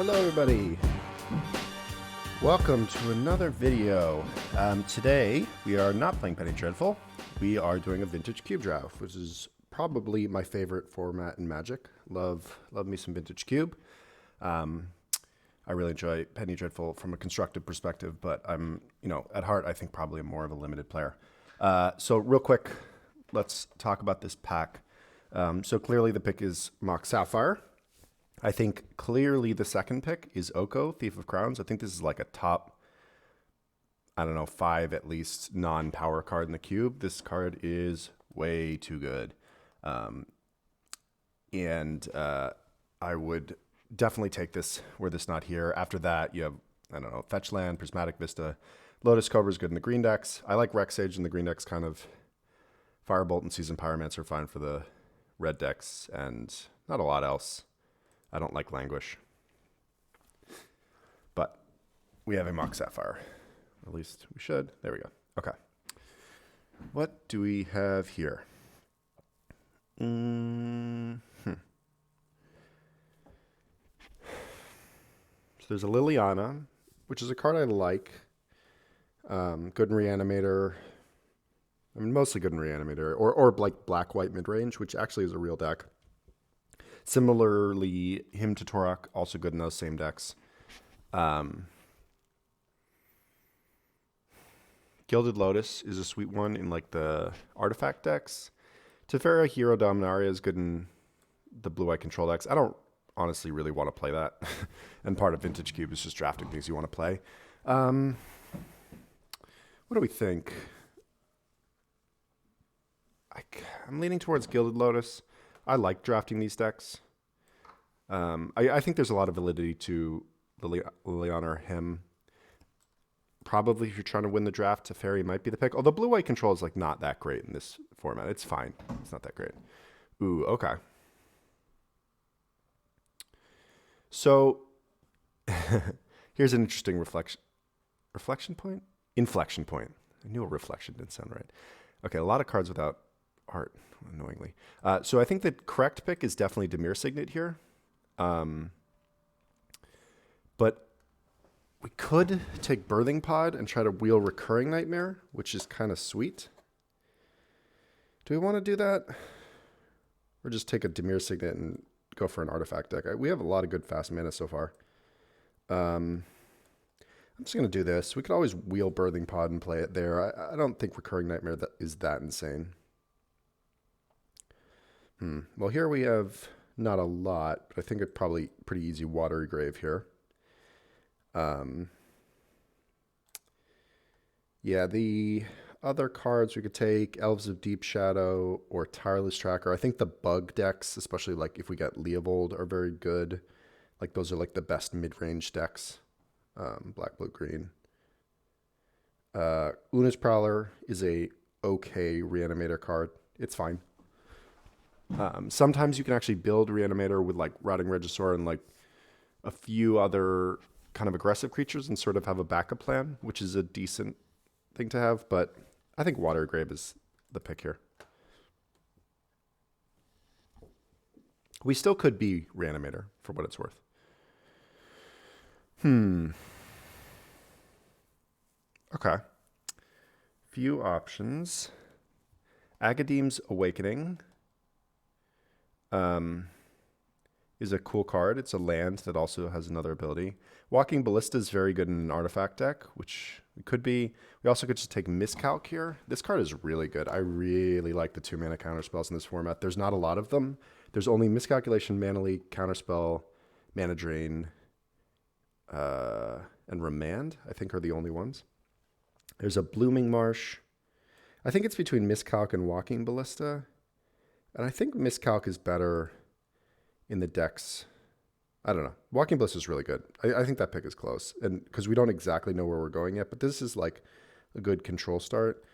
Hello everybody, welcome to another video. Today we are not playing Penny Dreadful, we are doing a vintage cube draft, which is probably my favorite format in Magic. Love me some vintage cube. I really enjoy Penny Dreadful from a constructive perspective, but I'm, at heart I think probably more of a limited player. So real quick, let's talk about this pack. So clearly the pick is Mox Sapphire. I think clearly the second pick is Oko, Thief of Crowns. I think this is like a top, 5 at least non-power card in the cube. This card is way too good. And I would definitely take this were this not here. After that, you have, Fetch Land, Prismatic Vista. Lotus Cobra is good in the green decks. I like Rex Sage in the green decks, kind of. Firebolt and Seasoned Pyromancer are fine for the red decks, and not a lot else. I don't like Languish. But we have a Mox Sapphire. At least we should. There we go. Okay. What do we have here? So there's a Liliana, which is a card I like. Good in Reanimator. I mean, mostly good in Reanimator. Or like black-white mid-range, which actually is a real deck. Similarly, Hymn to Torok, also good in those same decks. Gilded Lotus is a sweet one in like the artifact decks. Teferi Hero Dominaria is good in the blue-white control decks. I don't honestly really want to play that. And part of Vintage Cube is just drafting things you want to play. What do we think? I'm leaning towards Gilded Lotus. I like drafting these decks. I think there's a lot of validity to Liliana or Hymn. Probably if you're trying to win the draft, Teferi might be the pick. Although blue-white control is like not that great in this format. It's fine. It's not that great. Ooh, okay. So here's an interesting inflection point. I knew a reflection didn't sound right. Okay, a lot of cards without art, annoyingly. So I think the correct pick is definitely Dimir Signet here. But we could take Birthing Pod and try to wheel Recurring Nightmare, which is kind of sweet. Do we want to do that? Or just take a Dimir Signet and go for an artifact deck? We have a lot of good fast mana so far. I'm just going to do this. We could always wheel Birthing Pod and play it there. I don't think Recurring Nightmare is that insane. Well, here we have not a lot, but I think it's probably pretty easy Watery Grave here. Yeah, the other cards we could take, Elves of Deep Shadow or Tireless Tracker. I think the bug decks, especially like if we get Leovold, are very good. Like those are like the best mid-range decks. Black, blue, green. Una's Prowler is a okay Reanimator card. It's fine. Sometimes you can actually build Reanimator with like Routing Regisaur and like a few other kind of aggressive creatures and sort of have a backup plan, which is a decent thing to have. But I think Watery Grave is the pick here. We still could be Reanimator for what it's worth. Okay. Few options. Agadeem's Awakening is a cool card. It's a land that also has another ability. Walking Ballista is very good in an artifact deck, which we could be. We also could just take Miscalc here. This card is really good. I really like the 2-mana counterspells in this format. There's not a lot of them. There's only Miscalculation, Mana Leak, Counterspell, Mana Drain, and Remand, I think are the only ones. There's a Blooming Marsh. I think it's between Miscalc and Walking Ballista. And I think Miscalc is better in the decks. I don't know. Walking Ballista is really good. I think that pick is close. And because we don't exactly know where we're going yet, but this is like a good control start.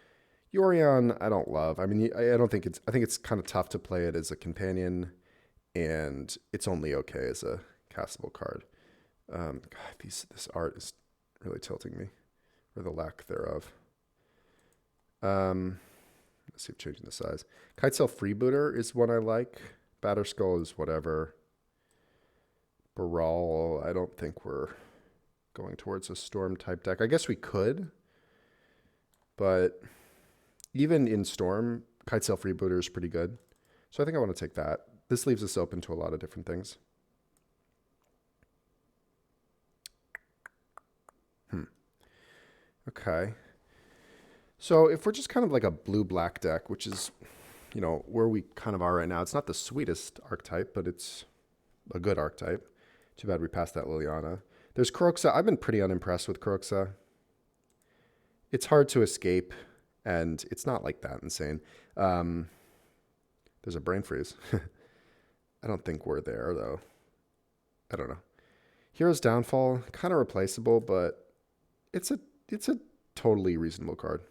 Yorion, I don't love. I mean, I think it's kind of tough to play it as a companion, and it's only okay as a castable card. God, this art is really tilting me, or the lack thereof. Let's see if changing the size. Kitesail Freebooter is one I like. Batterskull is whatever. Baral, I don't think we're going towards a storm type deck. I guess we could, but even in storm, Kitesail Freebooter is pretty good. So I think I want to take that. This leaves us open to a lot of different things. Okay. So if we're just kind of like a blue-black deck, which is, you know, where we kind of are right now, it's not the sweetest archetype, but it's a good archetype. Too bad we passed that Liliana. There's Kroxa. I've been pretty unimpressed with Kroxa. It's hard to escape, and it's not like that insane. There's a brain freeze. I don't think we're there, though. I don't know. Hero's Downfall, kind of replaceable, but it's a totally reasonable card.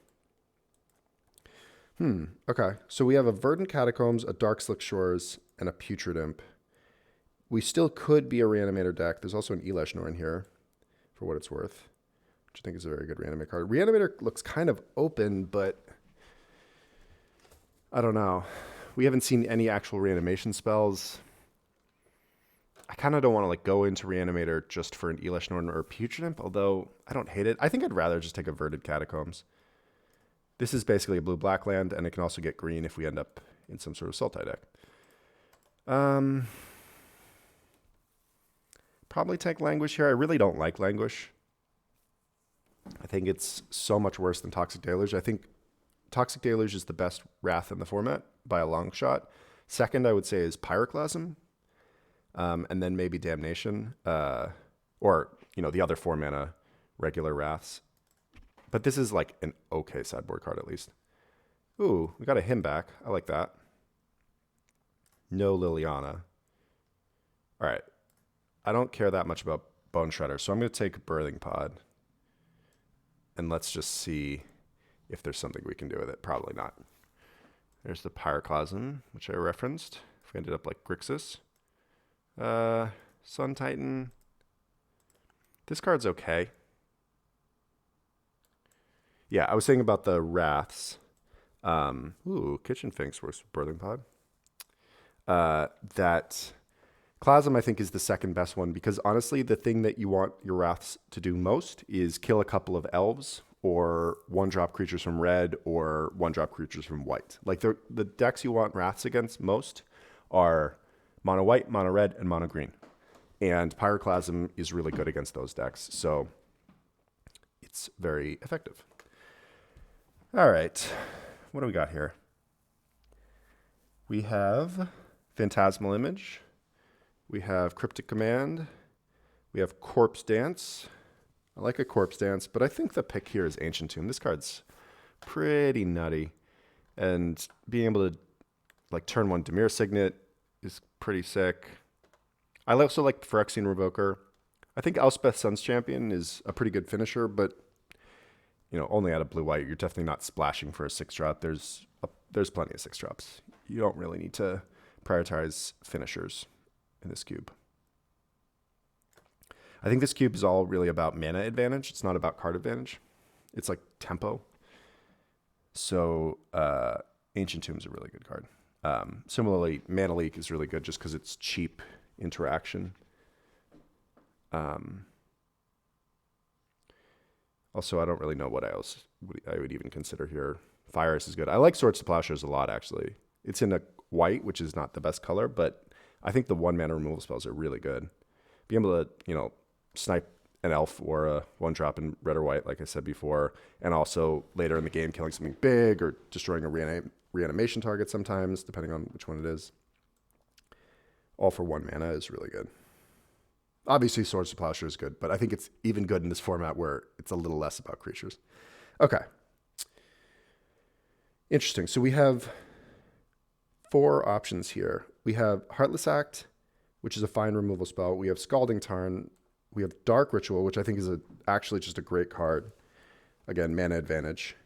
Okay. So we have a Verdant Catacombs, a Dark Slick Shores, and a Putrid Imp. We still could be a Reanimator deck. There's also an Elesh Norn here, for what it's worth, which I think is a very good Reanimate card. Reanimator looks kind of open, but I don't know. We haven't seen any actual reanimation spells. I kind of don't want to like go into Reanimator just for an Elesh Norn or a Putrid Imp, although I don't hate it. I think I'd rather just take a Verdant Catacombs. This is basically a blue-black land, and it can also get green if we end up in some sort of Sultai deck. Probably take Languish here. I really don't like Languish. I think it's so much worse than Toxic Deluge. I think Toxic Deluge is the best Wrath in the format by a long shot. Second, I would say, is Pyroclasm. And then maybe Damnation. Or, you know, the other 4-mana regular Wraths. But this is like an okay sideboard card, at least. Ooh, we got a Hymn back. I like that. No Liliana. All right. I don't care that much about Bone Shredder, so I'm going to take Birthing Pod. And let's just see if there's something we can do with it. Probably not. There's the Pyroclasm, which I referenced. If we ended up like Grixis. Sun Titan. This card's okay. Yeah, I was saying about the Wraths. Kitchen Finks works with Birthing Pod. That Clasm, I think, is the second best one because honestly, the thing that you want your Wraths to do most is kill a couple of elves or 1-drop creatures from red or 1-drop creatures from white. Like the decks you want Wraths against most are mono white, mono red, and mono green. And Pyroclasm is really good against those decks, so it's very effective. All right, what do we got here? We have Phantasmal Image. We have Cryptic Command. We have Corpse Dance. I like a Corpse Dance, but I think the pick here is Ancient Tomb. This card's pretty nutty. And being able to like turn 1 Dimir Signet is pretty sick. I also like Phyrexian Revoker. I think Elspeth Sun's Champion is a pretty good finisher, but you know, only out of blue-white. You're definitely not splashing for a 6-drop. There's plenty of 6-drops. You don't really need to prioritize finishers in this cube. I think this cube is all really about mana advantage. It's not about card advantage. It's like tempo. So Ancient Tomb is a really good card. Similarly, Mana Leak is really good just because it's cheap interaction. Also, I don't really know what else I would even consider here. Fire Ice is good. I like Swords to Plowshares a lot, actually. It's in a white, which is not the best color, but I think the 1-mana removal spells are really good. Being able to, you know, snipe an elf or a 1-drop in red or white, like I said before, and also later in the game killing something big or destroying a reanimation target sometimes, depending on which one it is. All for 1 mana is really good. Obviously, Swords to Plowshare is good, but I think it's even good in this format where it's a little less about creatures. Okay. Interesting. So we have 4 options here. We have Heartless Act, which is a fine removal spell. We have Scalding Tarn. We have Dark Ritual, which I think is actually just a great card. Again, mana advantage.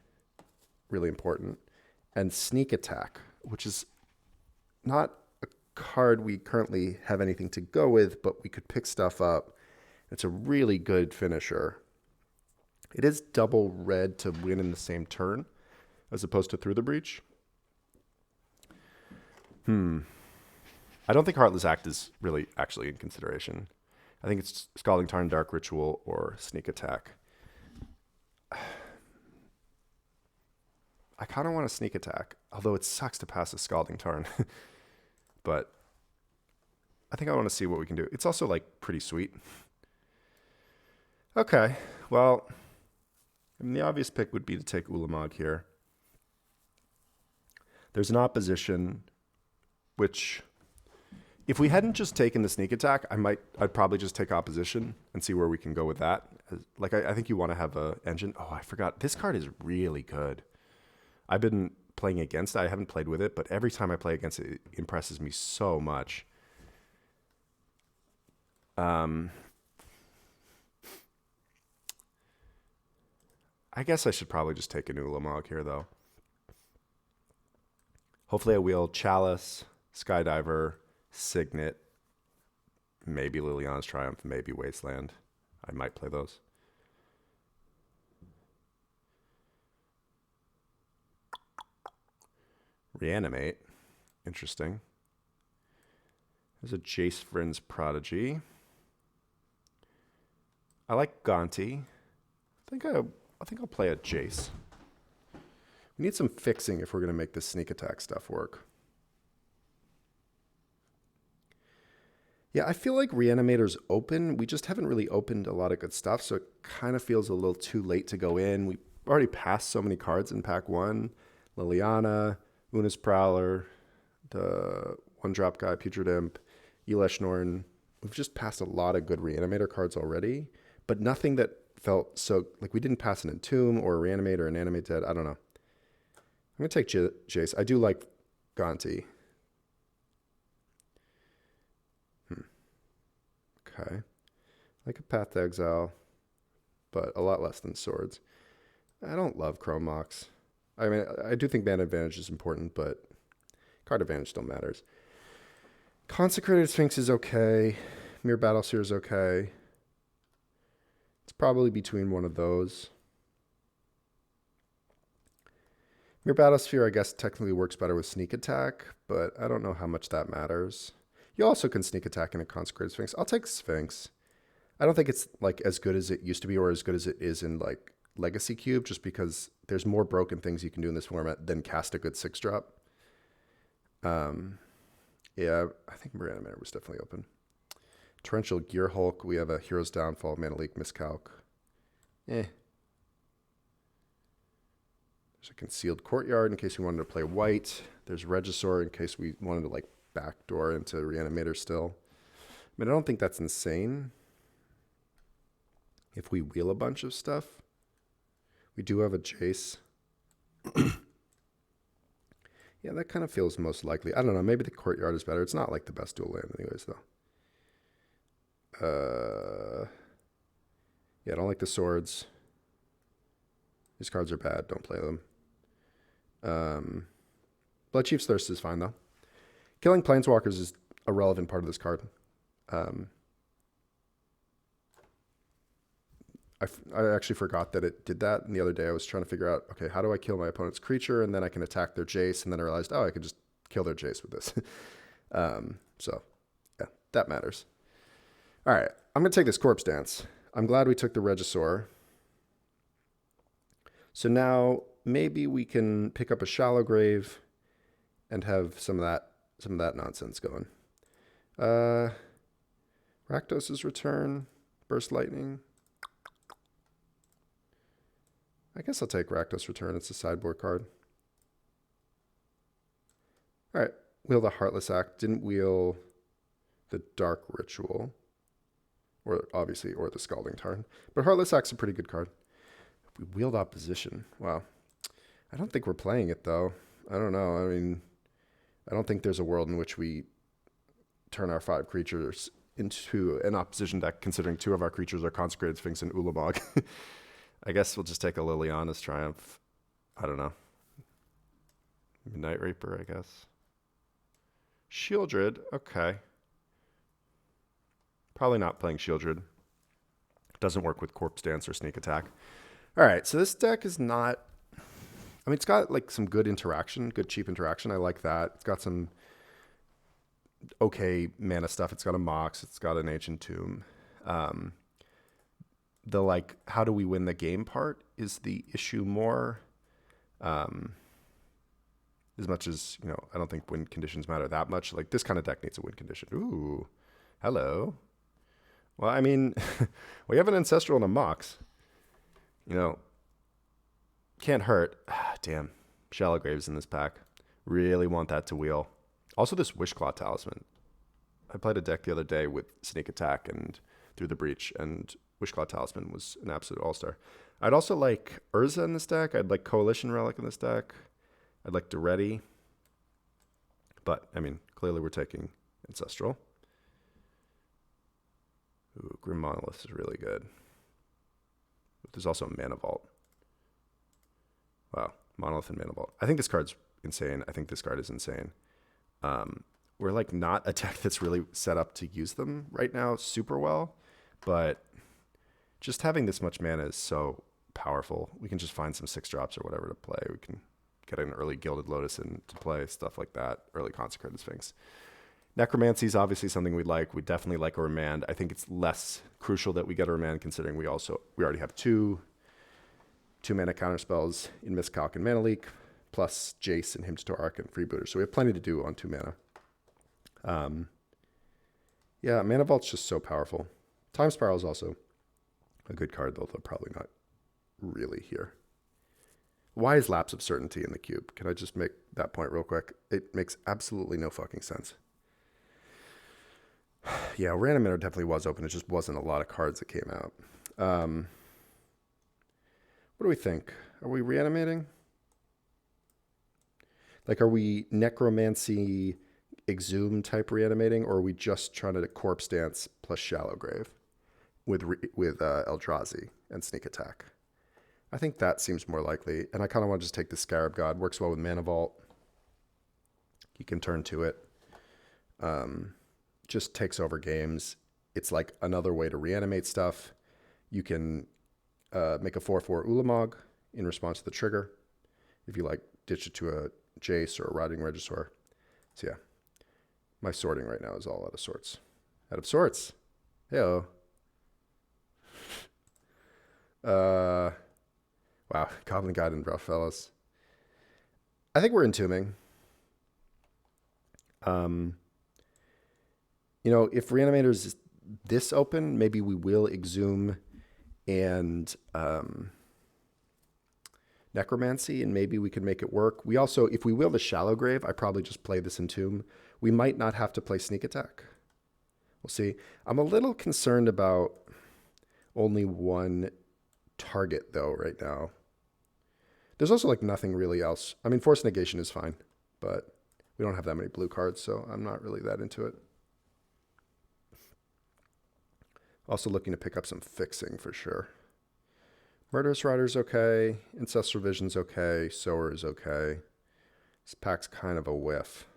Really important. And Sneak Attack, which is not a card we currently have anything to go with, but we could pick stuff up. It's a really good finisher. It is double red to win in the same turn, as opposed to Through the Breach. I don't think Heartless Act is really actually in consideration. I think it's Scalding Tarn, Dark Ritual, or Sneak Attack. I kind of want a Sneak Attack, although it sucks to pass a Scalding Tarn. But I think I want to see what we can do. It's also like pretty sweet. Okay, well, I mean, the obvious pick would be to take Ulamog here. There's an opposition, which if we hadn't just taken the Sneak Attack, I'd probably just take opposition and see where we can go with that. Like I think you want to have a engine. Oh, I forgot. This card is really good. I've been playing against it. I haven't played with it, but every time I play against it, it impresses me so much. I guess I should probably just take an Ulamog here, though. Hopefully I wheel Chalice, Skydiver, Signet, maybe Liliana's Triumph, maybe Wasteland. I might play those. Reanimate. Interesting. There's a Jace Vryn's Prodigy. I like Gonti. I think I'll play a Jace. We need some fixing if we're going to make this sneak attack stuff work. Yeah, I feel like Reanimator's open. We just haven't really opened a lot of good stuff, so it kind of feels a little too late to go in. We already passed so many cards in pack 1. Liliana, Una's Prowler, the one-drop guy, Putrid Imp, Elesh Norn. We've just passed a lot of good Reanimator cards already, but nothing that felt so... Like, we didn't pass an Entomb or a Reanimator or an Animate Dead. I don't know. I'm going to take Jace. I do like Gonti. Okay. Like a Path to Exile, but a lot less than Swords. I don't love Chrome Mox. I mean, I do think mana advantage is important, but card advantage still matters. Consecrated Sphinx is okay. Mere Battleseer is okay. It's probably between one of those. Mere Battlesphere, I guess, technically works better with Sneak Attack, but I don't know how much that matters. You also can Sneak Attack in a Consecrated Sphinx. I'll take Sphinx. I don't think it's like as good as it used to be or as good as it is in like Legacy Cube, just because there's more broken things you can do in this format than cast a good 6-drop. Yeah, I think Reanimator was definitely open. Torrential Gear Hulk. We have a Hero's Downfall, Mana Leak, Miscalc. There's a Concealed Courtyard in case we wanted to play white. There's Regisaur in case we wanted to like backdoor into Reanimator still. I mean, I don't think that's insane. If we wheel a bunch of stuff. We do have a Jace. Yeah, that kind of feels most likely. I don't know. Maybe the Courtyard is better. It's not like the best dual land anyways, though. Yeah, I don't like the swords. These cards are bad. Don't play them. Blood Chief's Thirst is fine, though. Killing Planeswalkers is a relevant part of this card. I actually forgot that it did that. And the other day I was trying to figure out, okay, how do I kill my opponent's creature? And then I can attack their Jace. And then I realized, oh, I could just kill their Jace with this. So, yeah, that matters. All right, I'm going to take this Corpse Dance. I'm glad we took the Regisaur. So now maybe we can pick up a Shallow Grave and have some of that nonsense going. Rakdos' Return, Burst Lightning. I guess I'll take Rakdos Return. It's a sideboard card. All right. Wheel the Heartless Act. Didn't wheel the Dark Ritual. Or the Scalding Tarn. But Heartless Act's a pretty good card. We wheeled Opposition. Wow. I don't think we're playing it, though. I don't know. I mean, I don't think there's a world in which we turn our 5 creatures into an opposition deck, considering 2 of our creatures are Consecrated Sphinx and Ulamog. I guess we'll just take a Liliana's Triumph. I don't know. Midnight Reaper, I guess. Shieldred, okay. Probably not playing Shieldred. Doesn't work with Corpse Dance or Sneak Attack. All right, so this deck is not... I mean, it's got like some good interaction, good cheap interaction. I like that. It's got some okay mana stuff. It's got a Mox. It's got an Ancient Tomb. Um, the like, how do we win the game part is the issue more. Um, as much as, you know, I don't think win conditions matter that much. Like this kind of deck needs a win condition. Ooh, hello. Well, I mean, we have an Ancestral and a Mox. You know, can't hurt. Damn, Shallow Graves in this pack. Really want that to wheel. Also, this Wishclaw Talisman. I played a deck the other day with Sneak Attack and Through the Breach, and Wishclaw Talisman was an absolute all-star. I'd also like Urza in this deck. I'd like Coalition Relic in this deck. I'd like Duretti. But, I mean, clearly we're taking Ancestral. Ooh, Grim Monolith is really good. But there's also Mana Vault. Wow, Monolith and Mana Vault. I think this card's insane. I think this card is insane. We're like not a deck that's really set up to use them right now super well, but just having this much mana is so powerful. We can just find some 6-drops or whatever to play. We can get an early Gilded Lotus into play, stuff like that, early Consecrated Sphinx. Necromancy is obviously something we'd like. We definitely like a Remand. I think it's less crucial that we get a Remand considering we already have two mana counter spells in Miscalc and Mana Leak, plus Jace and Hymn to Arc and Freebooter. So we have plenty to do on 2 mana. Yeah, Mana Vault's just so powerful. Time Spiral is also a good card, though they're probably not really here. Why is Lapse of Certainty in the cube? Can I just make that point real quick? It makes absolutely no fucking sense. Yeah, Reanimator definitely was open. It just wasn't a lot of cards that came out. What do we think? Are we reanimating? Like, are we Necromancy Exhume type reanimating, or are we just trying to Corpse Dance plus Shallow Grave with Eldrazi and Sneak Attack? I think that seems more likely, and I kind of want to just take the Scarab God. Works well with Mana Vault. He can turn to it. Just takes over games. It's like another way to reanimate stuff. You can make a 4/4 Ulamog in response to the trigger. If you like, ditch it to a Jace or a Riding Regisaur. So yeah, my sorting right now is all out of sorts. Out of sorts. Heyo. Wow, Goblin Guide and rough fellas. I think we're entombing. You know, if Reanimator's is this open, maybe we will Exhume and Necromancy, and maybe we could make it work. We also, if we will the Shallow Grave, I probably just play this Entomb. We might not have to play Sneak Attack. We'll see. I'm a little concerned about only one target, though, right now. There's also, like, nothing really else. I mean, Force Negation is fine, but we don't have that many blue cards, so I'm not really that into it. Also looking to pick up some fixing for sure. Murderous Rider's okay. Ancestral Vision's okay. Sower is okay. This pack's kind of a whiff.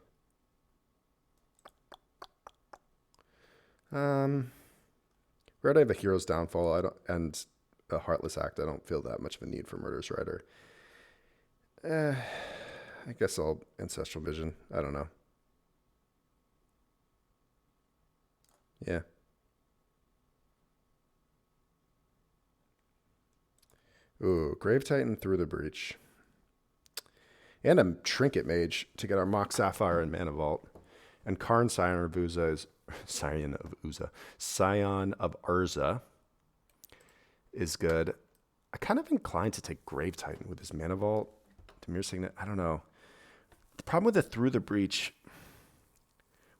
Red, I have a Hero's Downfall. And a Heartless Act. I don't feel that much of a need for Murderous Rider. I guess I'll Ancestral Vision. I don't know. Yeah. Ooh, Grave Titan Through the Breach. And a Trinket Mage to get our Mox Sapphire and Mana Vault. And Karn Scion of Urza is Scion of Urza is good. I kind of inclined to take Grave Titan with his Mana Vault. Demir Signet, I don't know. The problem with the Through the Breach,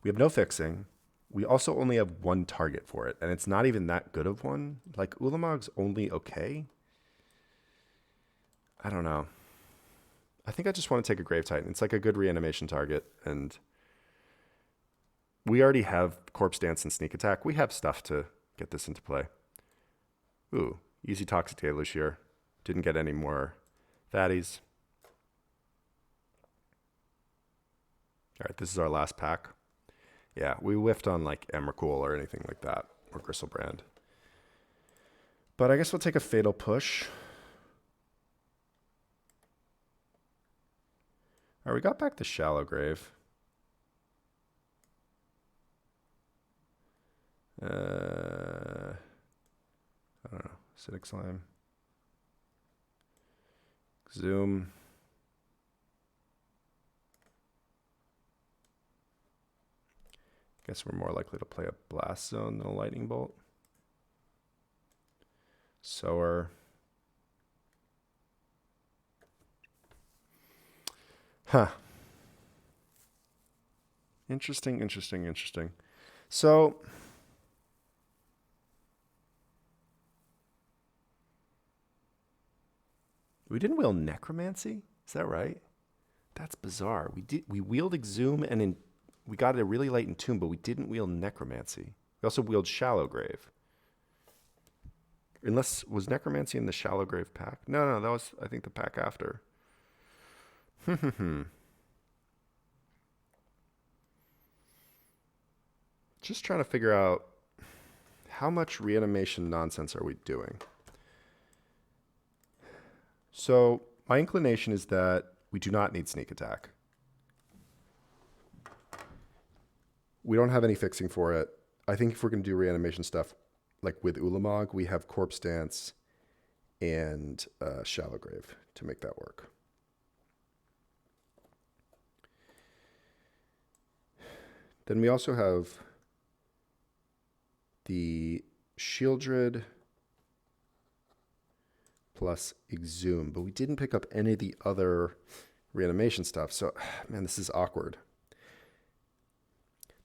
we have no fixing. We also only have one target for it, and it's not even that good of one. Like, Ulamog's only okay. I don't know. I think I just want to take a Grave Titan. It's like a good reanimation target, and we already have Corpse Dance and Sneak Attack. We have stuff to get this into play. Ooh, easy Toxic Deluge here. Didn't get any more fatties. All right, this is our last pack. Yeah, we whiffed on like Emrakul or anything like that, or Gristlebrand. But I guess we'll take a Fatal Push. All right, we got back to Shallow Grave. Acidic Slime. Zoom. Guess we're more likely to play a Blast Zone than a Lightning Bolt. Sower. Huh. Interesting, interesting, interesting. So we didn't wheel Necromancy? Is that right? That's bizarre. We wheeled Exhume and we got it a really late Entomb, but we didn't wheel Necromancy. We also wheeled Shallow Grave. Unless, was Necromancy in the Shallow Grave pack? No, that was, I think, the pack after. Just trying to figure out how much reanimation nonsense are we doing. So my inclination is that we do not need Sneak Attack. We don't have any fixing for it. I think if we're going to do reanimation stuff, like with Ulamog, we have Corpse Dance and Shallow Grave to make that work. Then we also have the Shieldred plus Exhume, but we didn't pick up any of the other reanimation stuff. So, man, this is awkward.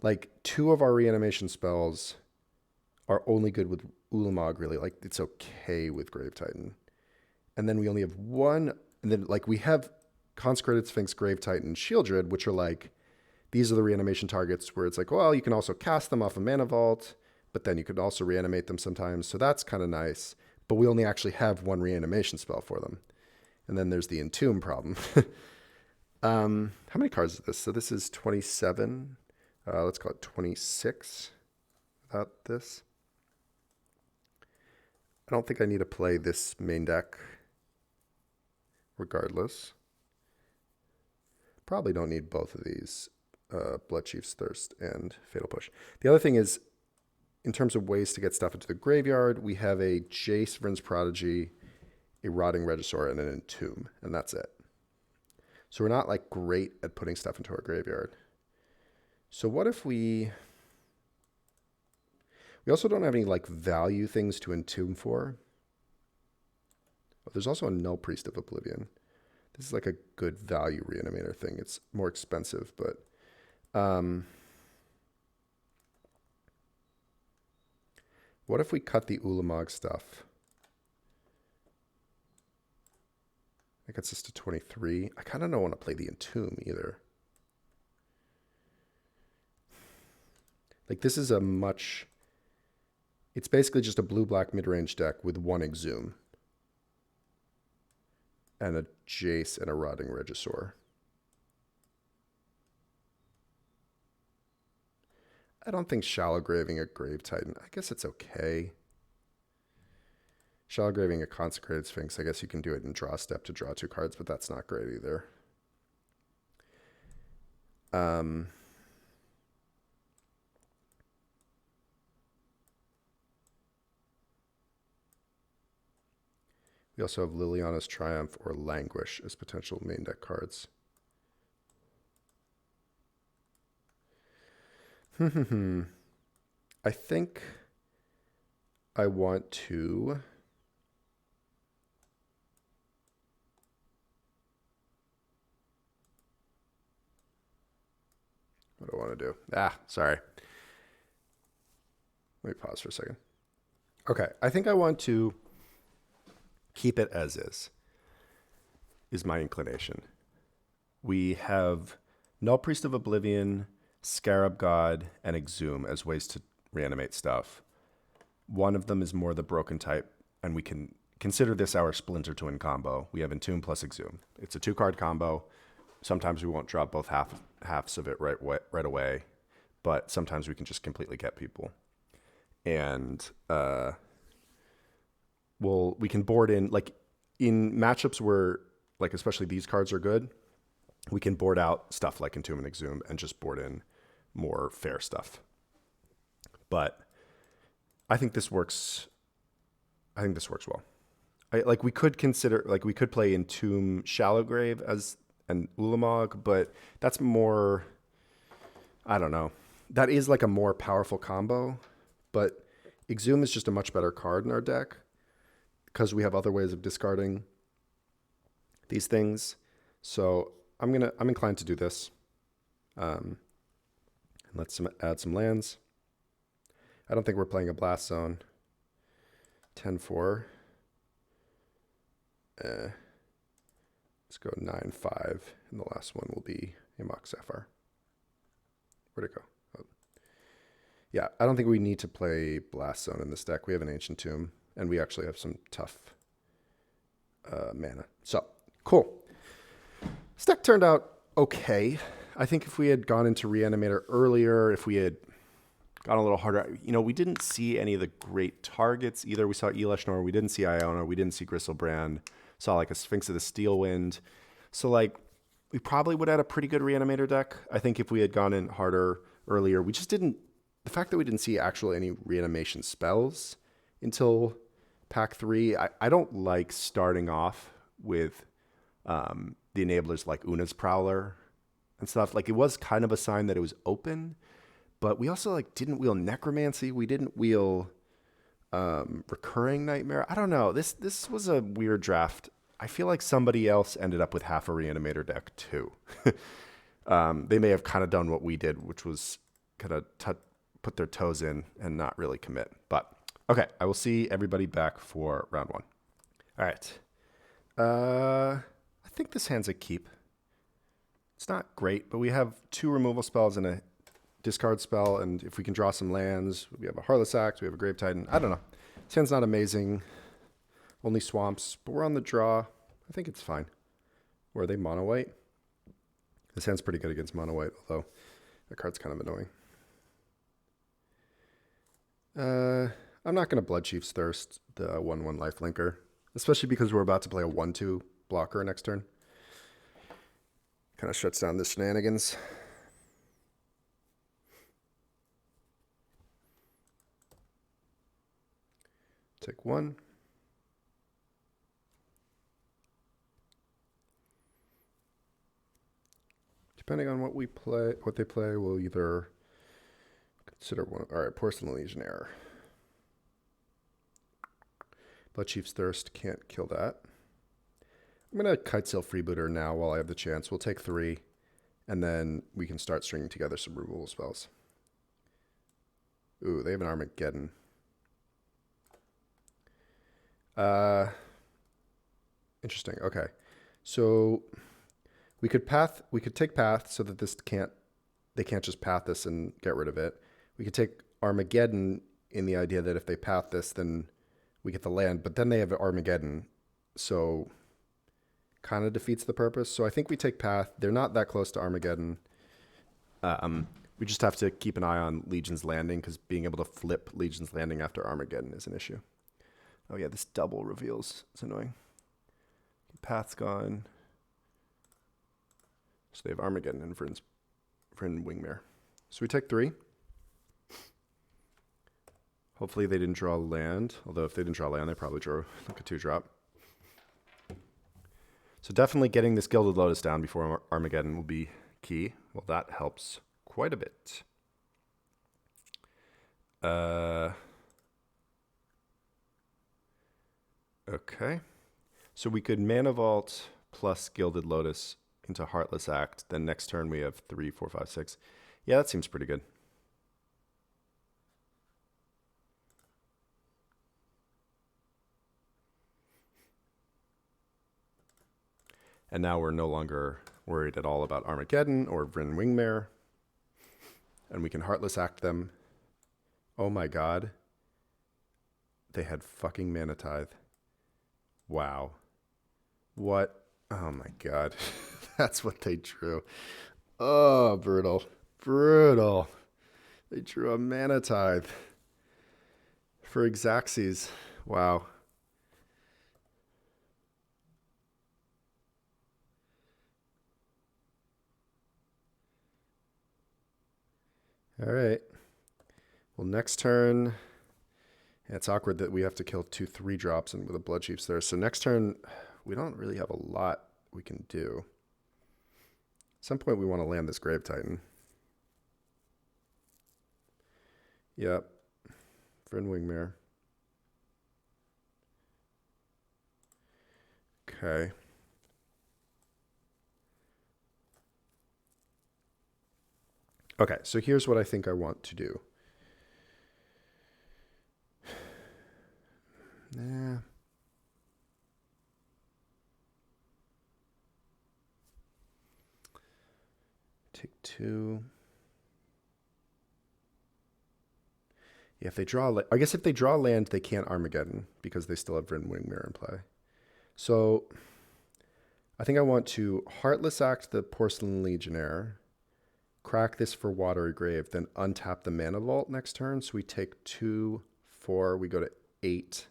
Like, 2 of our reanimation spells are only good with Ulamog, really. Like, it's okay with Grave Titan. And then we only have 1, and then, like, we have Consecrated Sphinx, Grave Titan, Shieldred, which are like, these are the reanimation targets where it's like, well, you can also cast them off a Mana Vault, but then you could also reanimate them sometimes. So that's kind of nice. But we only actually have 1 reanimation spell for them. And then there's the Entomb problem. How many cards is this? So this is 27. Let's call it 26 without this. I don't think I need to play this main deck regardless. Probably don't need both of these, Blood Chief's Thirst and Fatal Push. The other thing is, in terms of ways to get stuff into the graveyard, we have a Jace, Vryn's Prodigy, a Rotting Regisaur, and an Entomb, and that's it. So we're not like great at putting stuff into our graveyard. So what if we also don't have any like value things to Entomb for. Oh, there's also a Null Priest of Oblivion. This is like a good value reanimator thing. It's more expensive, but what if we cut the Ulamog stuff? That gets us to 23. I kind of don't want to play the Entomb either. Like, this is a much... It's basically just a blue-black mid-range deck with 1 Exhume. And a Jace and a Rotting Regisaur. I don't think Shallow Graving a Grave Titan. I guess it's okay. Shallow Graving a Consecrated Sphinx. I guess you can do it in Draw Step to draw 2 cards, but that's not great either. We also have Liliana's Triumph or Languish as potential main deck cards. I think I want to... What do I want to do? Sorry. Let me pause for a second. Okay, I think I want to keep it as is my inclination. We have Null Priest of Oblivion, Scarab God, and Exhume as ways to reanimate stuff. One of them is more the broken type, and we can consider this our Splinter Twin combo. We have Entomb plus Exhume. It's a 2-card combo. Sometimes we won't drop both halves of it right away, but sometimes we can just completely get people. And we can board in, like, in matchups where, like, especially these cards are good, we can board out stuff like Entomb and Exhume and just board in more fair stuff. But I think this works I think this works well. Like we could consider, like we could play Entomb Shallowgrave as an Ulamog, but that's more, I don't know. That is like a more powerful combo, but Exhume is just a much better card in our deck because we have other ways of discarding these things. So I'm inclined to do this. Let's add some lands. I don't think we're playing a Blast Zone. 10-4. Let's go 9-5, and the last one will be a Mox Sapphire. Where'd it go? Oh. Yeah, I don't think we need to play Blast Zone in this deck. We have an Ancient Tomb, and we actually have some tough mana. So, cool. This deck turned out okay. I think if we had gone into Reanimator earlier, if we had gone a little harder, we didn't see any of the great targets either. We saw Eleshnor, we didn't see Iona, we didn't see Gristlebrand, saw like a Sphinx of the Steelwind. So like we probably would have had a pretty good Reanimator deck. I think if we had gone in harder earlier, we just didn't, the fact that we didn't see actually any reanimation spells until pack 3, I don't like starting off with the enablers like Una's Prowler and stuff. Like it was kind of a sign that it was open, but we also like didn't wheel Necromancy. We didn't wheel Recurring Nightmare. I don't know. This was a weird draft. I feel like somebody else ended up with half a Reanimator deck too. They may have kind of done what we did, which was kind of put their toes in and not really commit. But okay, I will see everybody back for round 1. All right. I think this hand's a keep. It's not great, but we have 2 removal spells and a discard spell, and if we can draw some lands, we have a Heartless Act, we have a Grave Titan. I don't know. This hand's not amazing. Only swamps, but we're on the draw. I think it's fine. Or are they mono white? This hand's pretty good against mono white, although that card's kind of annoying. I'm not going to Blood Chief's Thirst, the 1/1 lifelinker, especially because we're about to play a 1/2 blocker next turn. Kind of shuts down the shenanigans. Take 1. Depending on what we play, what they play, we'll either consider one. All right, Porcelain Legionnaire. Blood Chief's Thirst can't kill that. I'm going to Kitesail Freebooter now while I have the chance. We'll take 3, and then we can start stringing together some removal spells. Ooh, they have an Armageddon. Interesting. Okay. So we could take path so that they can't just path this and get rid of it. We could take Armageddon in the idea that if they path this, then we get the land, but then they have Armageddon. So kind of defeats the purpose. So I think we take path. They're not that close to Armageddon. We just have to keep an eye on Legion's Landing because being able to flip Legion's Landing after Armageddon is an issue. Oh yeah, this double reveals. It's annoying. Path's gone. So they have Armageddon and Vryn's Wingmare. So we take 3. Hopefully they didn't draw land. Although if they didn't draw land, they probably drew like a 2-drop. So definitely getting this Gilded Lotus down before Armageddon will be key. Well, that helps quite a bit. Okay. So we could Mana Vault plus Gilded Lotus into Heartless Act. Then next turn we have 3, 4, 5, 6. Yeah, that seems pretty good. And now we're no longer worried at all about Armageddon or Vryn Wingmare. And we can Heartless Act them. Oh my god. They had fucking Mana Tithe. Wow. What? Oh my god. That's what they drew. Oh, brutal. Brutal. They drew a Mana Tithe for Xaxes. Wow. All right. Well, next turn, Yeah, it's awkward that we have to kill 2/3 and with a Blood Chiefs there. So next turn, we don't really have a lot we can do. At some point, we want to land this Grave Titan. Yep. Vryn Wingmare. Okay. Okay, so here's what I think I want to do. Nah. Take 2. Yeah, if they draw, I guess if they draw land, they can't Armageddon because they still have Vryn Wingmare in play. So I think I want to Heartless Act the Porcelain Legionnaire, crack this for Watery Grave, then untap the Mana Vault next turn. So we take 2, 4, we go to 8.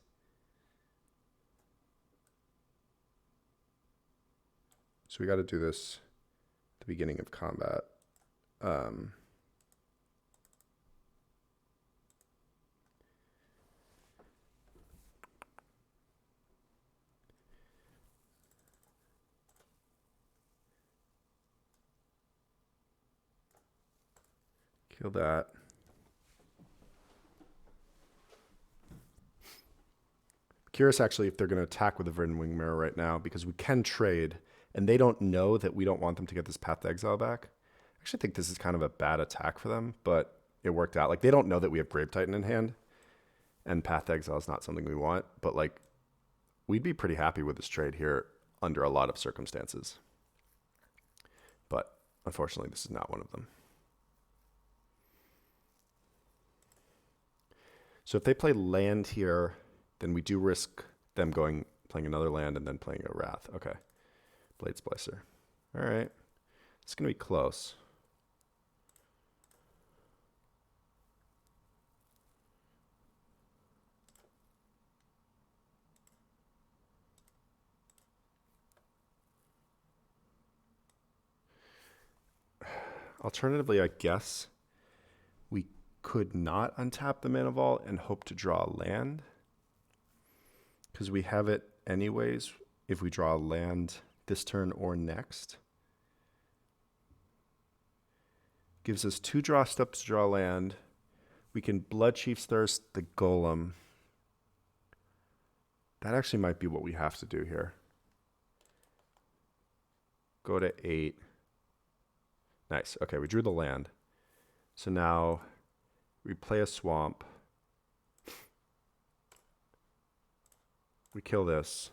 So we got to do this at the beginning of combat. Kill that. Curious actually if they're going to attack with the Vryn Wingmare right now because we can trade and they don't know that we don't want them to get this Path to Exile back. I actually think this is kind of a bad attack for them, but it worked out. Like they don't know that we have Grave Titan in hand and Path to Exile is not something we want, but like we'd be pretty happy with this trade here under a lot of circumstances. But unfortunately, this is not one of them. So if they play land here, then we do risk them playing another land and then playing a Wrath. Okay. Blade Splicer. All right. It's going to be close. Alternatively, I guess we could not untap the Mana Vault and hope to draw a land because we have it anyways if we draw a land this turn or next. Gives us 2 draw steps to draw land. We can Blood Chief's Thirst the Golem. That actually might be what we have to do here. Go to 8. Nice. Okay, we drew the land. So now we play a swamp. We kill this.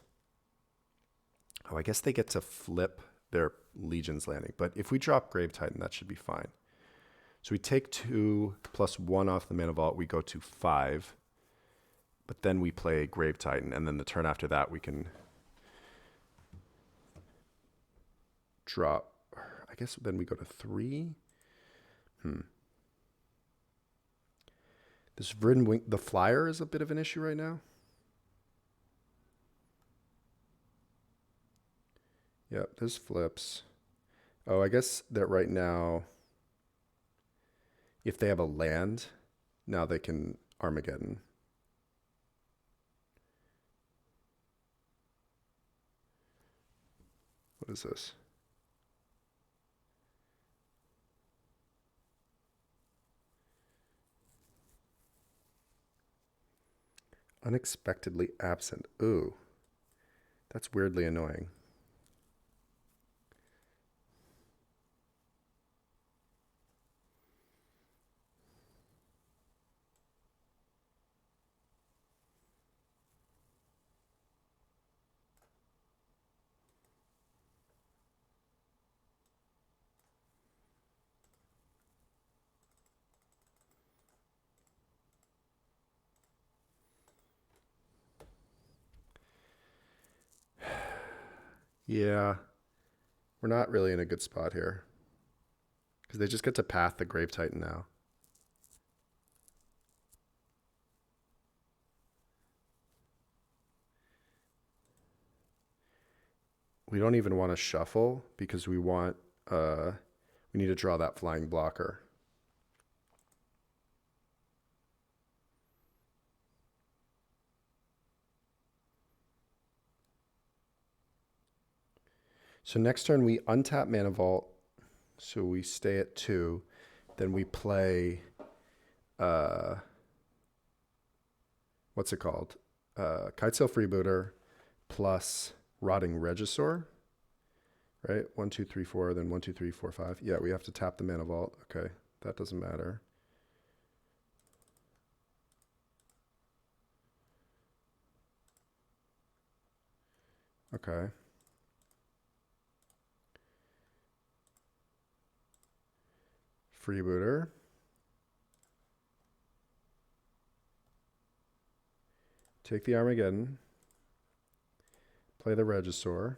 Oh, I guess they get to flip their Legion's Landing. But if we drop Grave Titan, that should be fine. So we take 2 plus 1 off the Mana Vault. We go to 5. But then we play Grave Titan. And then the turn after that, we can drop. I guess then we go to 3. This Vryn the Flyer is a bit of an issue right now. Yep, there's flips. Oh, I guess that right now, if they have a land, now they can Armageddon. What is this? Unexpectedly absent. Ooh, that's weirdly annoying. Yeah, we're not really in a good spot here because they just get to path the Grave Titan now. We don't even want to shuffle because we want, we need to draw that flying blocker. So next turn we untap Mana Vault, so we stay at 2. Then we play, what's it called? Kitesail Freebooter plus Rotting Regisaur, right? 1, 2, 3, 4, then 1, 2, 3, 4, 5. Yeah, we have to tap the Mana Vault. Okay, that doesn't matter. Okay. Freebooter. Take the Armageddon. Play the Regisaur.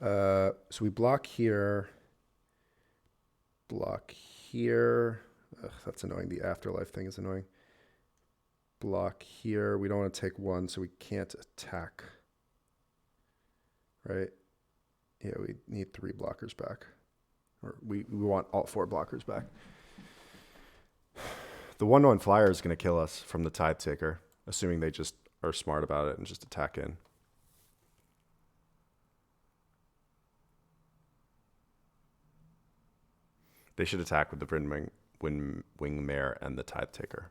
So we block here. Block here. Ugh, that's annoying. The Afterlife thing is annoying. Block here. We don't want to take 1, so we can't attack. Right? Yeah, we need 3 blockers back. Or we want all 4 blockers back. The 1/1 flyer is going to kill us from the Tide Taker, assuming they just are smart about it and just attack in. They should attack with the Wing Mare and the Tide Taker.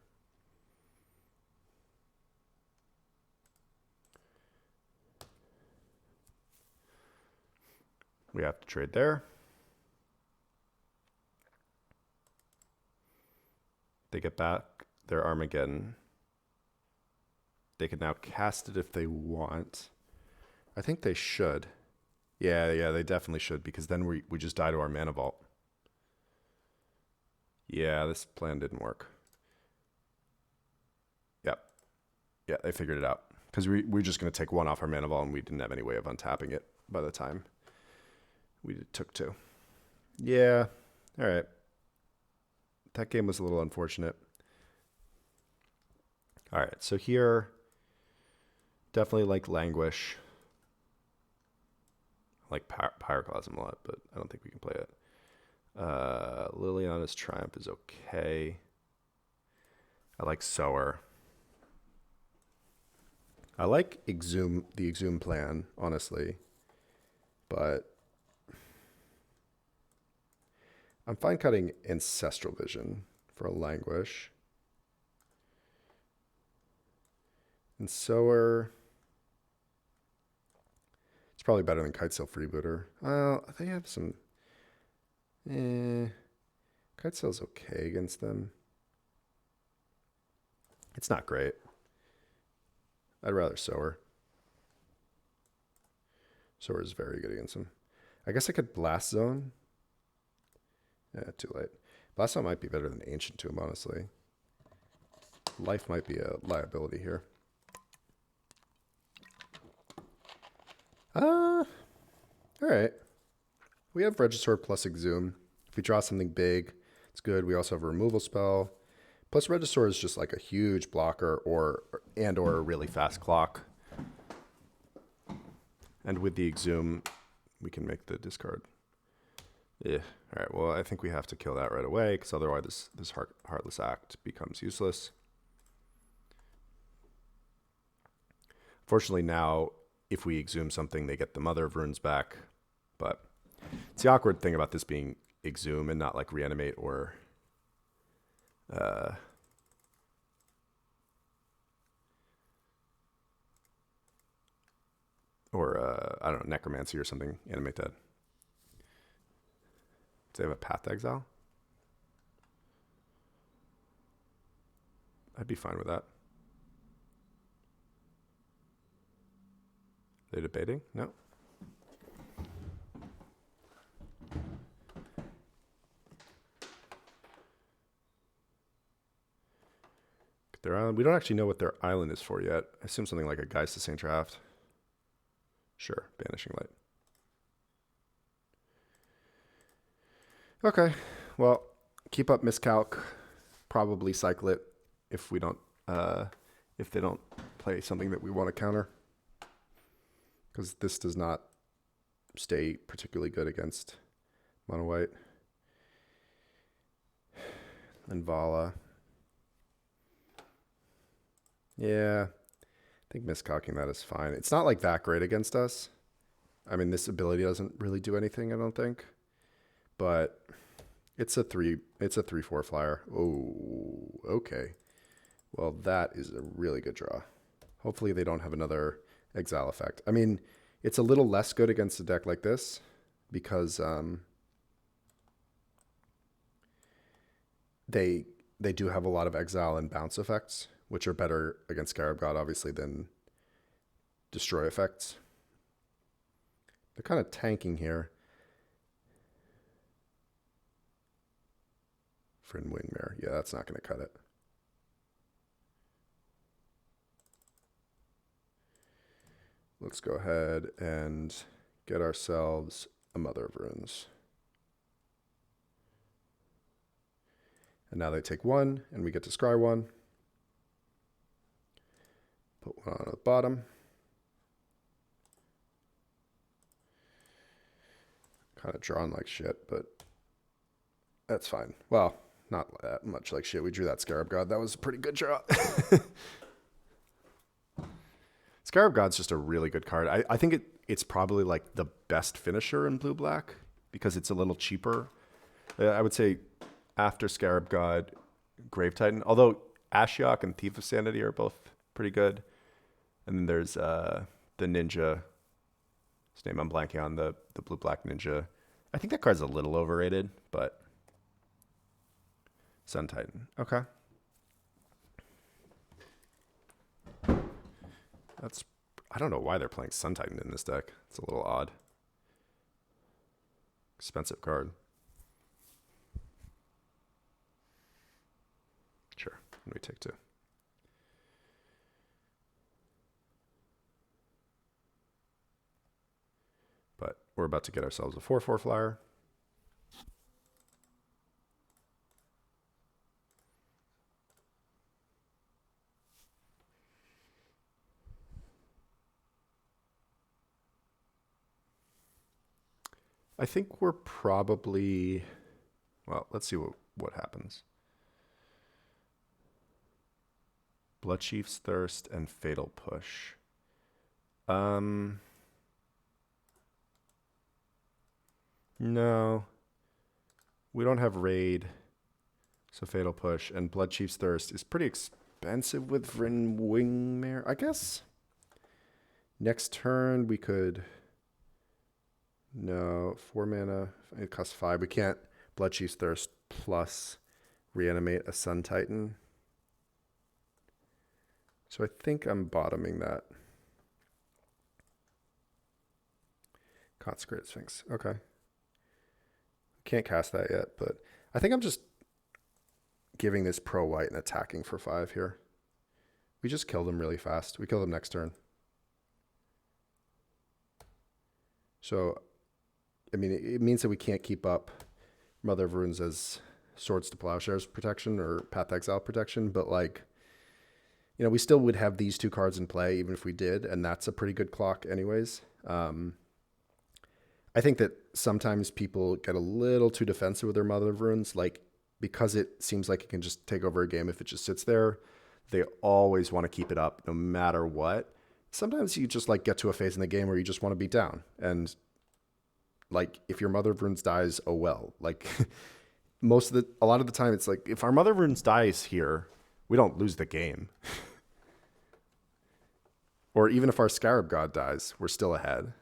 We have to trade there. They get back their Armageddon. They can now cast it if they want. I think they should. Yeah, they definitely should, because then we just die to our Mana Vault. Yeah, this plan didn't work. Yep. Yeah, they figured it out. Because we're just going to take 1 off our Mana Vault, and we didn't have any way of untapping it by the time we took 2. Yeah, all right. That game was a little unfortunate. All right, so here, definitely like Languish. I like Pyroclasm a lot, but I don't think we can play it. Liliana's Triumph is okay. I like Sower. I like the Exhume plan, honestly. But I'm fine cutting Ancestral Vision for a Languish. And Sower, it's probably better than Kitesail Freebooter. They have some... Kitesail's okay against them. It's not great. I'd rather Sower. Sower is very good against them. I guess I could Blast Zone. Yeah, too late. Blast Zone might be better than Ancient to him, honestly. Life might be a liability here. All right. We have Regisaur plus Exhume. If we draw something big, it's good. We also have a removal spell. Plus Regisaur is just like a huge blocker or a really fast clock. And with the Exhume, we can make the discard. Yeah. All right. Well, I think we have to kill that right away, because otherwise this Heartless Act becomes useless. Fortunately, now if we Exhume something, they get the Mother of Runes back. But it's the awkward thing about this being Exhume and not like Reanimate or I don't know, Necromancy or something. Animate that. Do they have a Path Exile? I'd be fine with that. Are they debating? No. Their island. We don't actually know what their island is for yet. I assume something like a Geist of St. Draft. Sure, Banishing Light. Okay, well, keep up Miscalc. Probably cycle it if we don't, if they don't play something that we want to counter, because this does not stay particularly good against mono white. And Vala. Yeah, I think miscalcing that is fine. It's not like that great against us. I mean, this ability doesn't really do anything, I don't think. But it's a 3/4 flyer. Oh, okay. Well, that is a really good draw. Hopefully they don't have another exile effect. I mean, it's a little less good against a deck like this because they do have a lot of exile and bounce effects, which are better against Scarab God, obviously, than destroy effects. They're kind of tanking here. Friend Wingmare. Yeah, that's not going to cut it. Let's go ahead and get ourselves a Mother of Runes. And now they take one, and we get to scry one. Put one on the bottom. Kind of drawn like shit, but that's fine. Well, not that much like shit. We drew that Scarab God. That was a pretty good draw. Scarab God's just a really good card. I think it's probably like the best finisher in blue-black because it's a little cheaper. I would say after Scarab God, Grave Titan. Although Ashiok and Thief of Sanity are both pretty good. And then there's the ninja. His name I'm blanking on, the blue-black ninja. I think that card's a little overrated, but Sun Titan. Okay. I don't know why they're playing Sun Titan in this deck. It's a little odd. Expensive card. Sure. Let me take two. But we're about to get ourselves a 4/4 flyer. I think we're probably, well, let's see what happens. Blood Chief's Thirst and Fatal Push. No. We don't have Raid, so Fatal Push. And Blood Chief's Thirst is pretty expensive with Vryn Wingmare. I guess next turn we could... No, 4 mana. It costs 5. We can't Blood Chief's Thirst plus reanimate a Sun Titan. So I think I'm bottoming that. Consecrated Sphinx. Okay. Can't cast that yet, but I think I'm just giving this pro white and attacking for 5 here. We just killed him really fast. We killed him next turn. So, I mean, it means that we can't keep up Mother of Runes as Swords to Plowshares protection or Path Exile protection, but like, you know, we still would have these two cards in play even if we did, and that's a pretty good clock anyways. I think that sometimes people get a little too defensive with their Mother of Runes, like because it seems like it can just take over a game if it just sits there. They always want to keep it up no matter what. Sometimes you just like get to a phase in the game where you just want to beat down, and like if your Mother of Runes dies, oh well. Like a lot of the time it's like if our Mother of Runes dies here, we don't lose the game. Or even if our Scarab God dies, we're still ahead.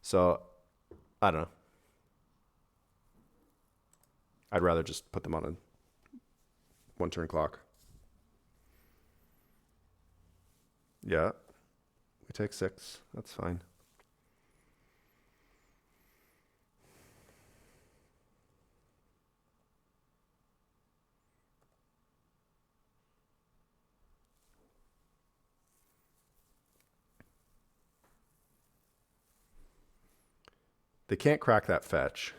So I don't know. I'd rather just put them on a 1 turn clock. Yeah. We take 6. That's fine. They can't crack that fetch.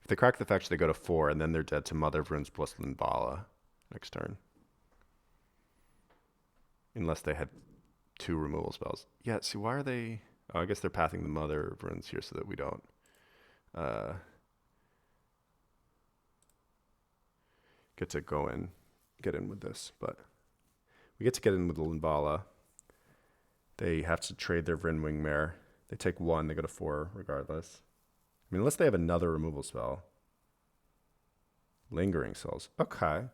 If they crack the fetch, they go to 4, and then they're dead to Mother of Runes plus Limbala next turn. Unless they had 2 removal spells. Yeah, see, why are they... Oh, I guess they're pathing the Mother of Runes here so that we don't... get to get in with this, but We get to get in with the Linvala. They have to trade their Vrinwing Mare. They take 1, they go to 4 regardless. I mean, unless they have another removal spell. Lingering Souls. Okay.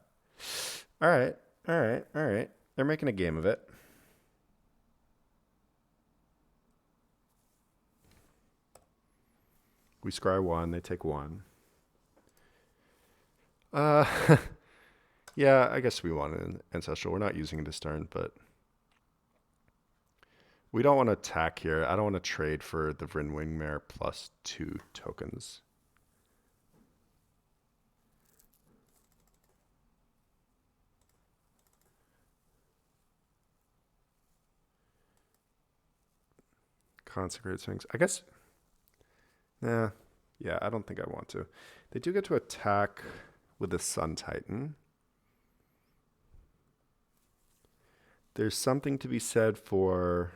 All right. They're making a game of it. We scry 1, they take 1. Yeah, I guess we want an Ancestral. We're not using it this turn, but we don't want to attack here. I don't want to trade for the Vrinwing Mare plus 2 tokens. Consecrated Sphinx. I guess. Nah. Yeah, I don't think I want to. They do get to attack with the Sun Titan. There's something to be said for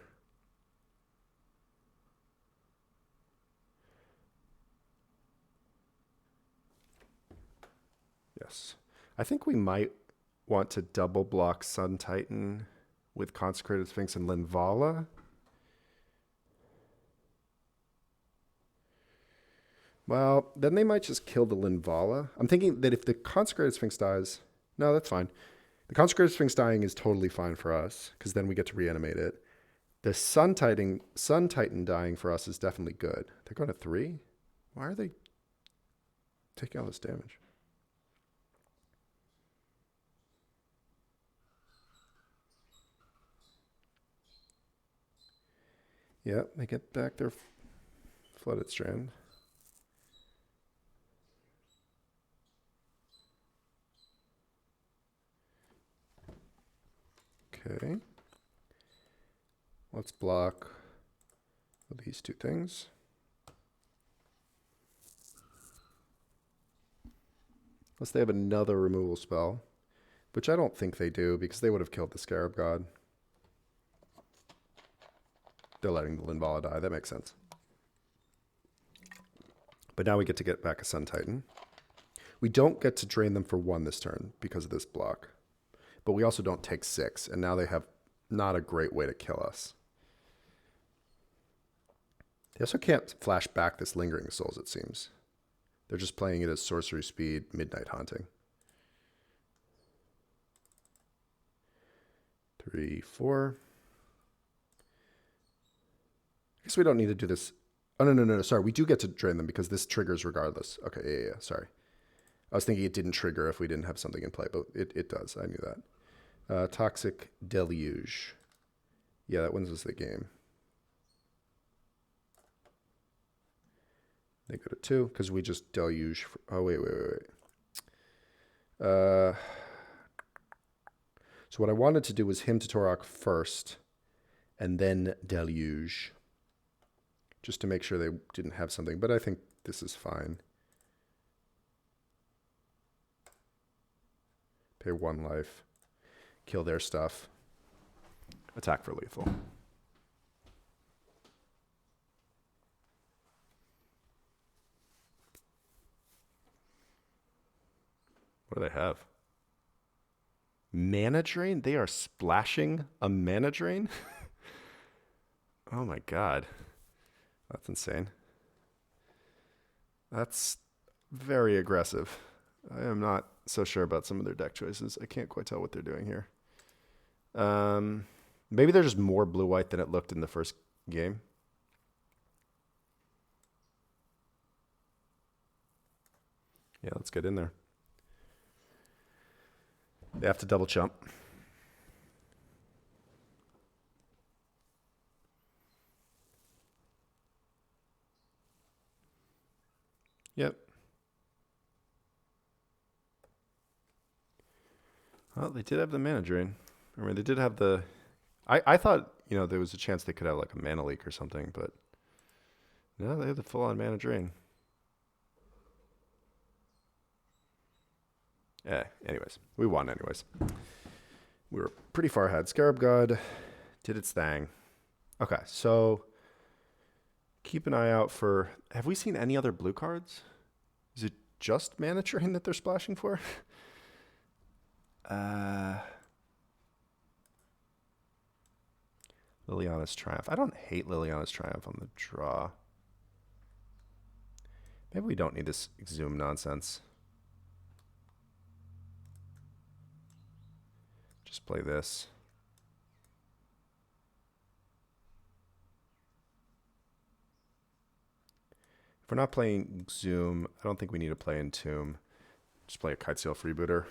yes. I think we might want to double block Sun Titan with Consecrated Sphinx and Linvala. Well, then they might just kill the Linvala. I'm thinking that if the Consecrated Sphinx dies, no, that's fine. The Consecrated Sphinx dying is totally fine for us because then we get to reanimate it. The Sun Titan dying for us is definitely good. They're going to 3? Why are they taking all this damage? Yep, they get back their Flooded Strand. Okay. Let's block these 2 things. Unless they have another removal spell, which I don't think they do because they would have killed the Scarab God. They're letting the Linvala die. That makes sense. But now we get back a Sun Titan. We don't get to drain them for 1 this turn because of this block. But we also don't take 6, and now they have not a great way to kill us. They also can't flash back this Lingering Souls, it seems. They're just playing it as sorcery speed, Midnight Haunting. 3, 4. I guess we don't need to do this. Oh, no. Sorry, we do get to drain them because this triggers regardless. Okay, yeah. Sorry. I was thinking it didn't trigger if we didn't have something in play, but it does. I knew that. Toxic Deluge. Yeah, that wins us the game. They go to 2 because we just deluge. Oh, wait. So what I wanted to do was him to Torok first and then deluge. Just to make sure they didn't have something. But I think this is fine. Pay 1 life. Kill their stuff. Attack for lethal. What do they have? Mana Drain? They are splashing a Mana Drain? Oh my god. That's insane. That's very aggressive. I am not so sure about some of their deck choices. I can't quite tell what they're doing here. Maybe they're just more blue-white than it looked in the first game. Yeah, let's get in there. They have to double jump. Yep. Well, they did have the Mana Drain. I mean, they did have the... I thought, there was a chance they could have like a Mana Leak or something, but no, they have the full-on Mana Drain. Yeah, anyways. We won anyways. We were pretty far ahead. Scarab God did its thing. Okay, so keep an eye out for... Have we seen any other blue cards? Is it just Mana Drain that they're splashing for? Liliana's Triumph. I don't hate Liliana's Triumph on the draw. Maybe we don't need this Exhume nonsense. Just play this. If we're not playing Exhume, I don't think we need to play Entomb. Just play a Kitesail Freebooter.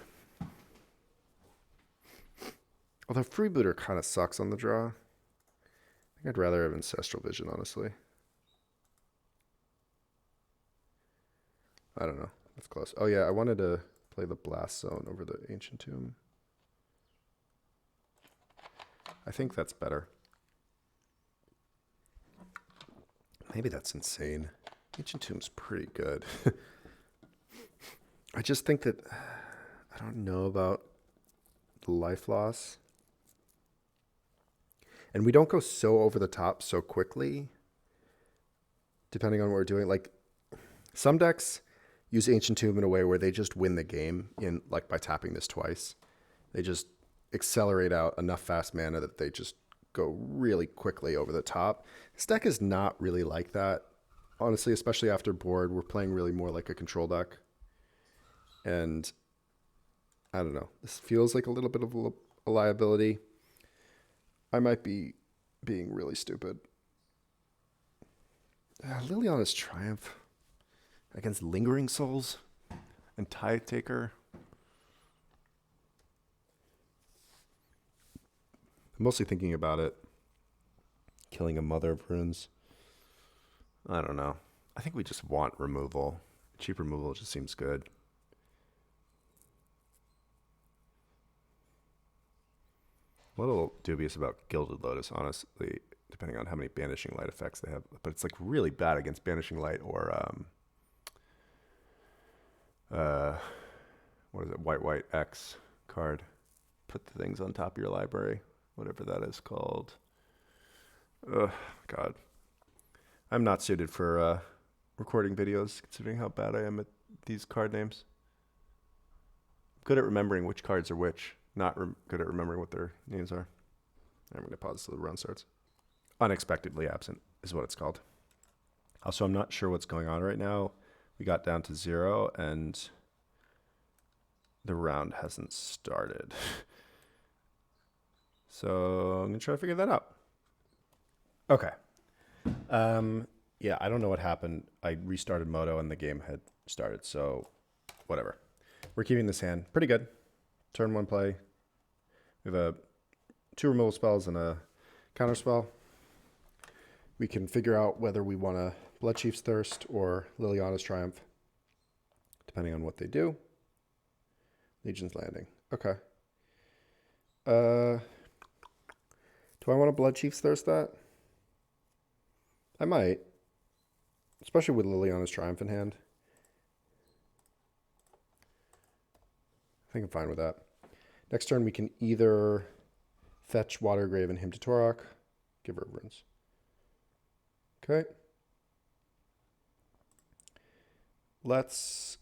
Although Freebooter kind of sucks on the draw. I think I'd rather have Ancestral Vision, honestly. I don't know. That's close. Oh yeah, I wanted to play the Blast Zone over the Ancient Tomb. I think that's better. Maybe that's insane. Ancient Tomb's pretty good. I just think that I don't know about the life loss. And we don't go so over the top so quickly, depending on what we're doing. Like, some decks use Ancient Tomb in a way where they just win the game in like by tapping this twice. They just accelerate out enough fast mana that they just go really quickly over the top. This deck is not really like that. Honestly, especially after board, we're playing really more like a control deck. And I don't know. This feels like a little bit of a liability. I might be being really stupid. Liliana's Triumph against Lingering Souls and Tide Taker. I'm mostly thinking about it. Killing a Mother of Runes. I don't know. I think we just want removal. Cheap removal just seems good. I'm a little dubious about Gilded Lotus, honestly, depending on how many Banishing Light effects they have. But it's like really bad against Banishing Light or what is it? White X card. Put the things on top of your library, whatever that is called. Ugh, God. I'm not suited for recording videos, considering how bad I am at these card names. I'm good at remembering which cards are which, not good at remembering what their names are. I'm going to pause till the run starts. Unexpectedly Absent is what it's called. Also, I'm not sure what's going on right now. We got down to 0, and the round hasn't started. So I'm going to try to figure that out. Okay. Yeah, I don't know what happened. I restarted Moto and the game had started, so whatever. We're keeping this hand pretty good. Turn 1 play. We have 2 removal spells and a counter spell. We can figure out whether we want to Blood Chief's Thirst or Liliana's Triumph, depending on what they do. Legion's Landing. Okay. Do I want to Blood Chief's Thirst that? I might. Especially with Liliana's Triumph in hand. I think I'm fine with that. Next turn we can either fetch Watergrave and Hymn to Torok, Giver of Runes. Okay. Let's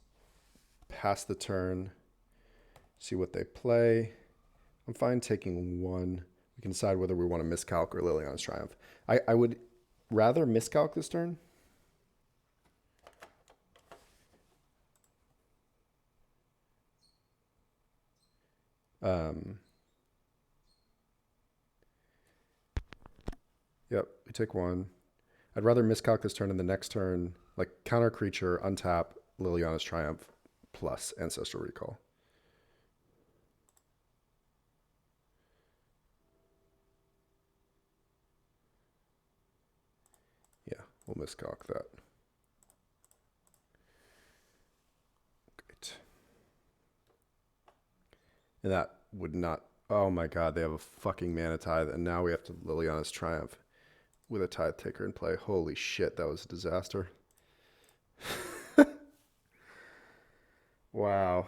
pass the turn, see what they play. I'm fine taking 1. We can decide whether we want to miscalc or Liliana's Triumph. I would rather miscalc this turn. Yep, we take 1. I'd rather miscalc this turn and the next turn, like counter creature, untap Liliana's Triumph plus Ancestral Recall. Yeah, we'll miscalc that. Great. And that would not... Oh my god, they have a fucking Mana Tithe, and now we have to Liliana's Triumph with a Tithe Taker in play. Holy shit, that was a disaster. Wow.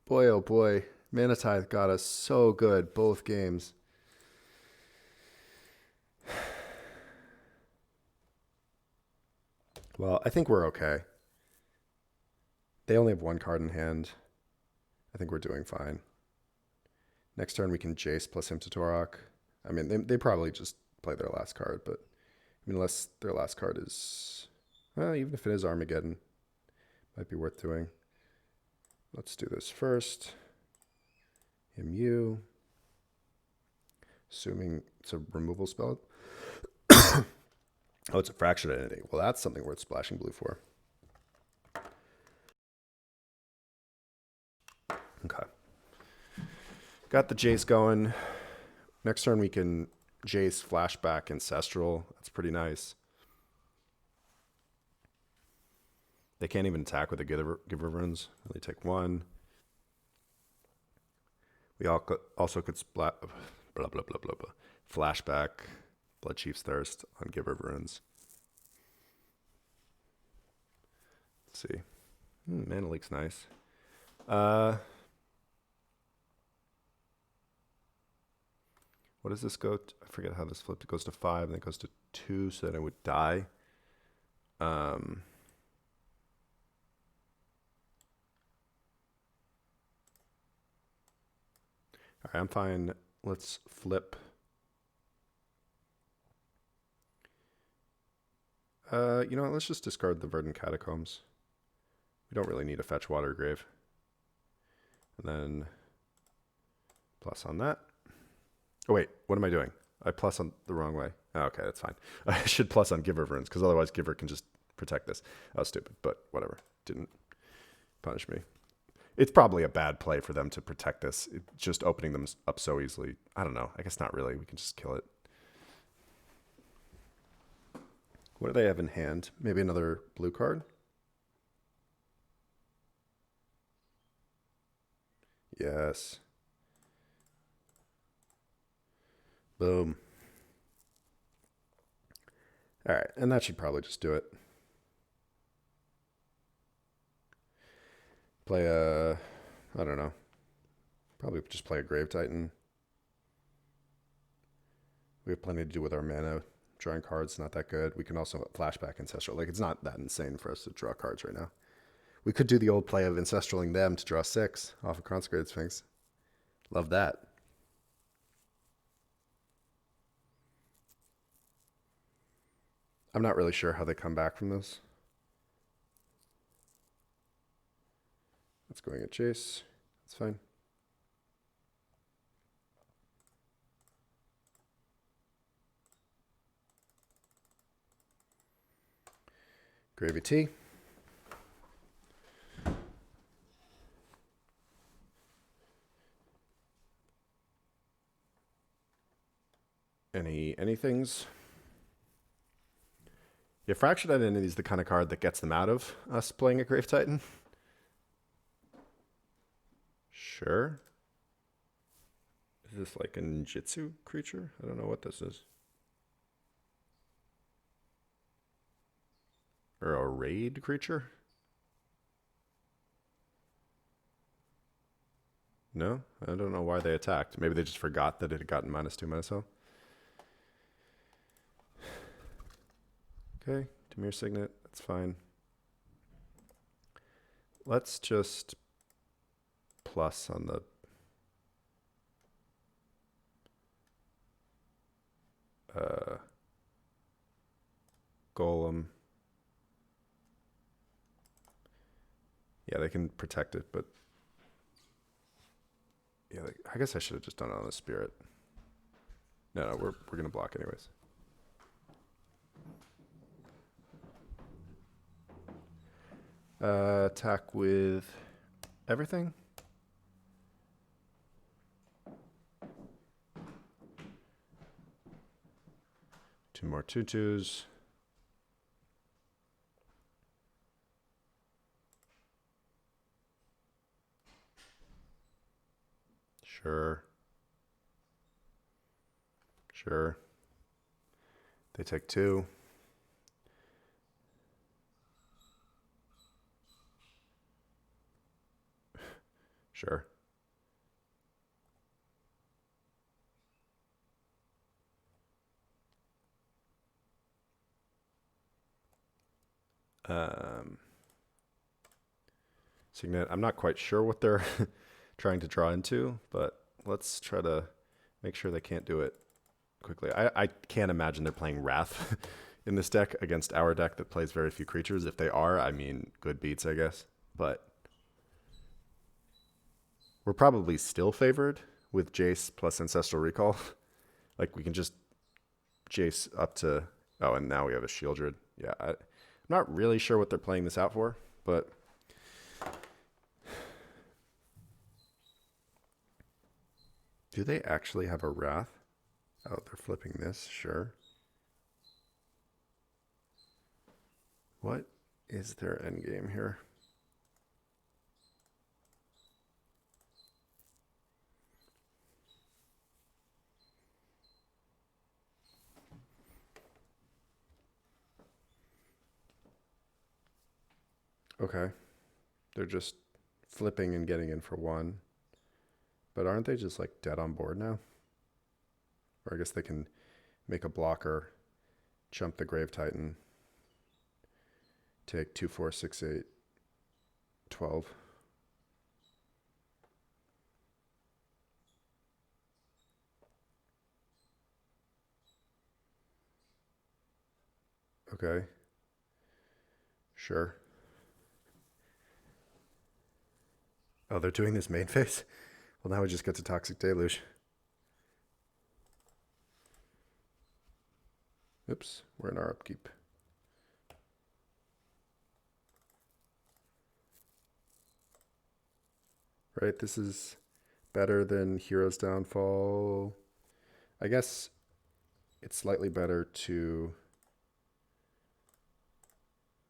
Boy, oh boy. Mana Tithe got us so good both games. Well, I think we're okay. They only have 1 card in hand. I think we're doing fine. Next turn we can Jace plus Hymn to Torok. I mean, they probably just play their last card, but I mean, unless their last card is, well, even if it is Armageddon, might be worth doing. Let's do this first. MU. Assuming it's a removal spell. Oh, it's a fractured entity. Well, that's something worth splashing blue for. Okay. Got the Jace going. Next turn we can Jace flashback Ancestral. That's pretty nice. They can't even attack with the Giver Runes. They take one. We also could blah, blah, blah, blah, blah. Flashback Blood Chief's Thirst on Giver Runes. Let's see. Mana Leak's nice. What does this go to? I forget how this flipped. It goes to 5 and then it goes to 2, so then it would die. All right, I'm fine. Let's flip. You know what? Let's just discard the Verdant Catacombs. We don't really need a fetch Water Grave. And then plus on that. Oh, wait. What am I doing? I plus on the wrong way. Oh, okay, that's fine. I should plus on Giver Runes, because otherwise Giver can just protect this. That was stupid, but whatever. Didn't punish me. It's probably a bad play for them to protect this. It's just opening them up so easily. I don't know. I guess not really. We can just kill it. What do they have in hand? Maybe another blue card? Yes. Boom. All right, and that should probably just do it. Play a, I don't know. Probably just play a Grave Titan. We have plenty to do with our mana. Drawing cards, not that good. We can also flashback Ancestral. Like, it's not that insane for us to draw cards right now. We could do the old play of Ancestraling them to draw 6 off of Consecrated Sphinx. Love that. I'm not really sure how they come back from this. That's going at Chase. That's fine. Gravy tea. Anythings? Yeah, Fractured Identity is the kind of card that gets them out of us playing a Grave Titan. Sure. Is this like a ninjutsu creature? I don't know what this is. Or a raid creature? No? I don't know why they attacked. Maybe they just forgot that it had gotten -2/-0. Okay, Dimir Signet, that's fine. Let's just plus on the Golem. Yeah, they can protect it, but yeah, I guess I should have just done it on the Spirit. No, we're gonna block anyways. Attack with everything. Two more 2/2s. Sure. Sure. They take 2. Sure. Signet, I'm not quite sure what they're trying to draw into, but let's try to make sure they can't do it. quickly. I can't imagine they're playing Wrath in this deck against our deck that plays very few creatures. If they are, I mean, good beats, I guess. But we're probably still favored with Jace plus Ancestral Recall. Like, we can just Jace up to... Oh, and now we have a Shieldred. Yeah, I'm not really sure what they're playing this out for, but... Do they actually have a Wrath? Oh, they're flipping this, sure. What is their endgame here? Okay. They're just flipping and getting in for one. But aren't they just like dead on board now? Or I guess they can make a blocker, jump the Grave Titan, take 2, 4, 6, 8, 12. Okay. Sure. Oh, they're doing this main phase? Well, now we just get to Toxic Deluge. Oops, we're in our upkeep. Right, this is better than Hero's Downfall. I guess it's slightly better to...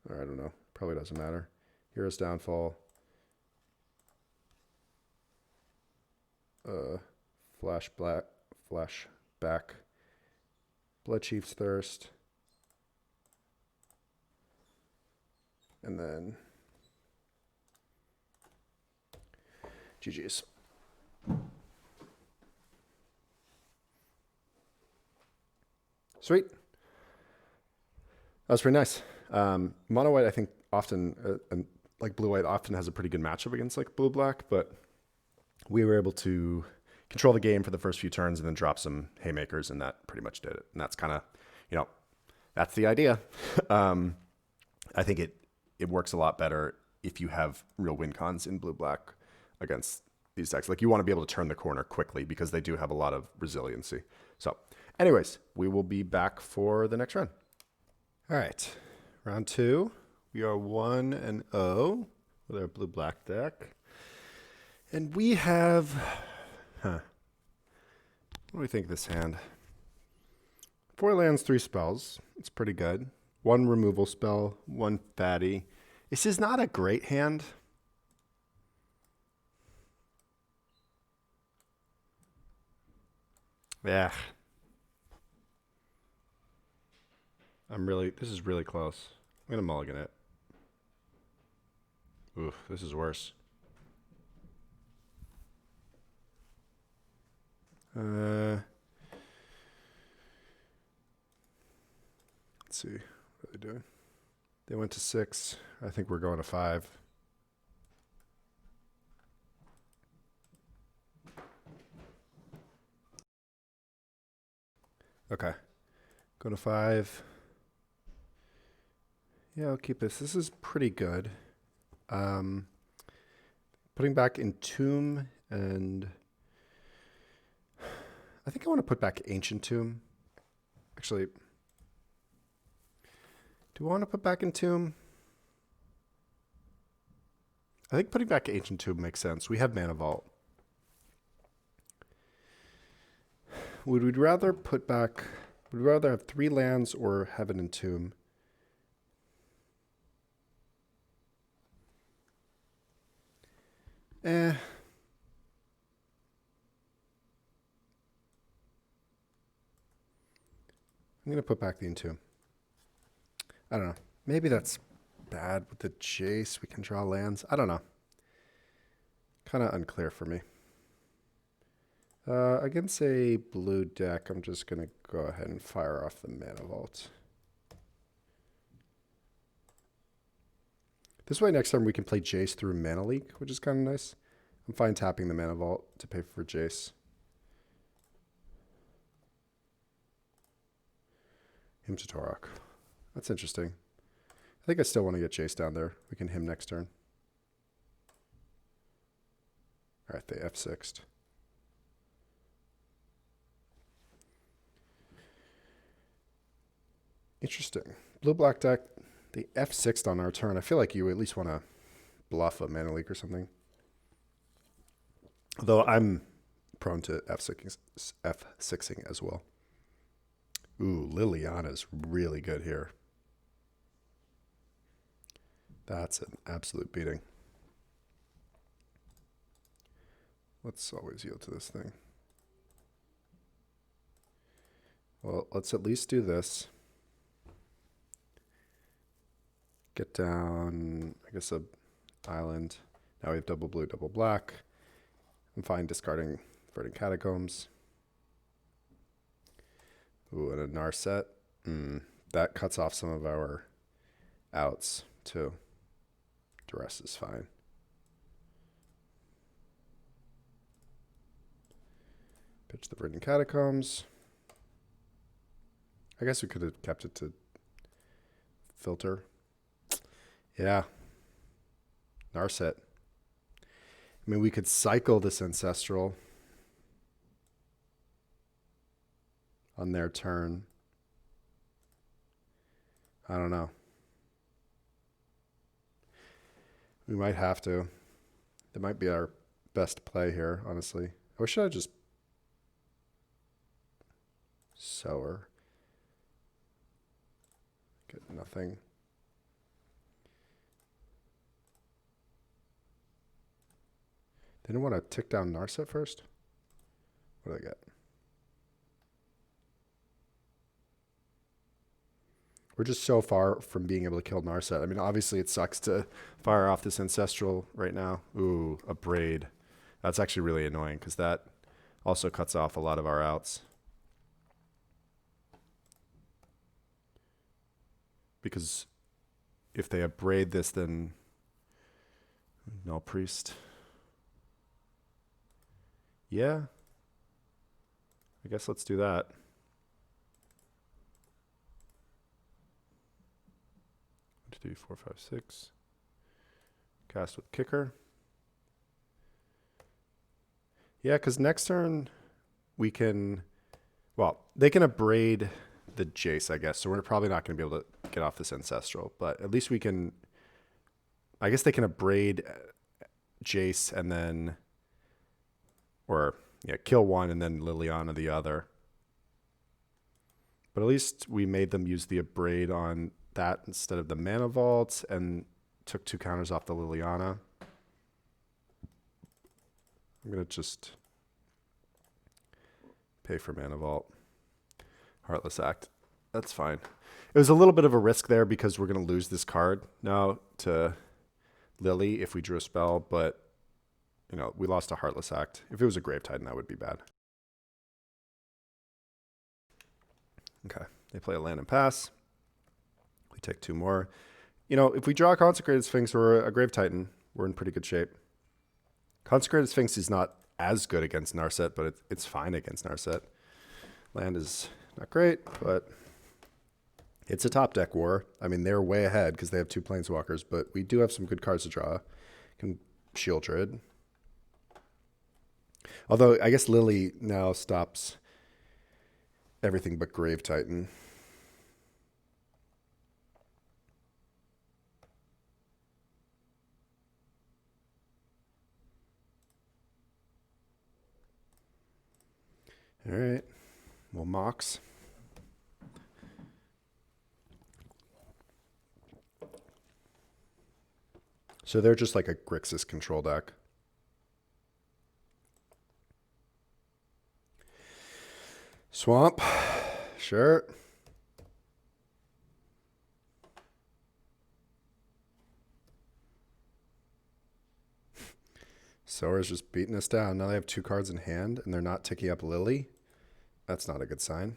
Or I don't know, probably doesn't matter. Hero's Downfall. Flashback. Blood Chief's Thirst. And then GG's. Sweet. That was pretty nice. Mono white, I think, often, like blue white, often has a pretty good matchup against like blue black, but we were able to control the game for the first few turns and then drop some haymakers, and that pretty much did it. And that's kind of, you know, that's the idea. I think it works a lot better if you have real win cons in blue black against these decks. Like, you want to be able to turn the corner quickly because they do have a lot of resiliency. So anyways, we will be back for the next round. All right, round 2. We are 1-0 with our blue black deck. And we have, what do we think of this hand? 4 lands, 3 spells. It's pretty good. 1 removal spell, 1 fatty. This is not a great hand. Yeah. This is really close. I'm going to mulligan it. Oof, this is worse. Let's see. What are they doing? They went to 6. I think we're going to 5. Okay. Go to 5. Yeah, I'll keep this. This is pretty good. Putting back Entomb, and I think I want to put back Ancient Tomb. Actually, do I want to put back Entomb? I think putting back Ancient Tomb makes sense. We have Mana Vault. Would we rather put back... Would we rather have 3 lands or have an Entomb? I'm going to put back the Entomb. I don't know. Maybe that's bad with the Jace. We can draw lands. I don't know. Kind of unclear for me. Against a blue deck, I'm just going to go ahead and fire off the Mana Vault. This way, next time we can play Jace through Mana Leak, which is kind of nice. I'm fine tapping the Mana Vault to pay for Jace. Him to Torok. That's interesting. I think I still want to get Jace down there. We can him next turn. All right, they F6'd. Interesting. Blue-black deck, they F6'd on our turn. I feel like you at least want to bluff a mana leak or something. Though I'm prone to F6ing as well. Ooh, Liliana's really good here. That's an absolute beating. Let's always yield to this thing. Well, let's at least do this. Get down, I guess, a island. Now we have double blue, double black. I'm fine discarding Verdant Catacombs. Ooh, and a Narset. That cuts off some of our outs, too. Duress is fine. Pitch the Verdant Catacombs. I guess we could have kept it to filter. Yeah. Narset. I mean, we could cycle this Ancestral on their turn. I don't know. We might have to. That might be our best play here, honestly. I wish I had just sower. Get nothing. Didn't want to tick down Narset first? What do I get? We're just so far from being able to kill Narset. I mean, obviously it sucks to fire off this Ancestral right now. Ooh, a Braid. That's actually really annoying because that also cuts off a lot of our outs. Because if they Braid this, then Null Priest. Yeah. I guess let's do that. One, two, three, four, five, six. Cast with Kicker. Yeah, because next turn we can, well, they can Braid the Jace, I guess. So we're probably not going to be able to get off this Ancestral, but at least we can, I guess they can Braid Jace and then, or yeah, kill one and then Liliana the other. But at least we made them use the Braid on that instead of the Mana Vault and took 2 counters off the Liliana. I'm going to just pay for Mana Vault. Heartless Act. That's fine. It was a little bit of a risk there because we're going to lose this card now to Lily if we drew a spell, but you know, we lost a Heartless Act. If it was a Grave Titan, that would be bad. Okay, they play a land and pass. We take 2 more. You know, if we draw a Consecrated Sphinx or a Grave Titan, we're in pretty good shape. Consecrated Sphinx is not as good against Narset, but it's fine against Narset. Land is not great, but it's a top deck war. I mean, they're way ahead because they have 2 Planeswalkers, but we do have some good cards to draw. Can Shield Druid. Although, I guess Lily now stops everything but Grave Titan. All right. Well, Mox. So they're just like a Grixis control deck. Swamp. Sure. Sora's just beating us down. Now they have 2 cards in hand, and they're not ticking up Lily. That's not a good sign.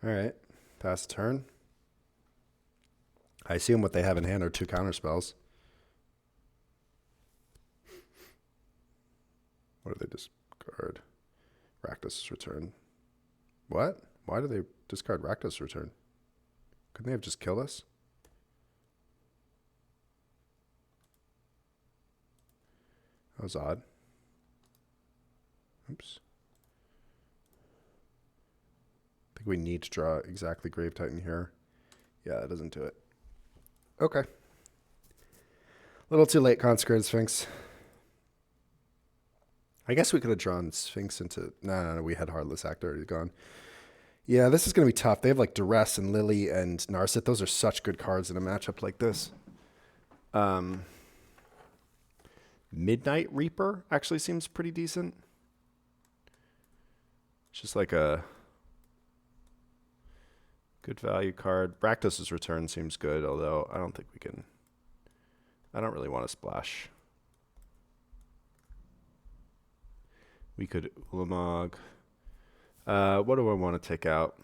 All right. Pass turn. I assume what they have in hand are 2 counter spells. What do they discard? Rakdos' Return. What? Why do they discard Rakdos Return? Couldn't they have just killed us? That was odd. Oops. I think we need to draw exactly Grave Titan here. Yeah, that doesn't do it. Okay. A little too late, Consecrated Sphinx. I guess we could have drawn Sphinx into... No, we had Heartless Act already gone. Yeah, this is going to be tough. They have like Duress and Lily and Narset. Those are such good cards in a matchup like this. Midnight Reaper actually seems pretty decent. It's just like a good value card. Rakdos' Return seems good, although I don't think we can... I don't really want to splash. We could Ulamog. What do I want to take out?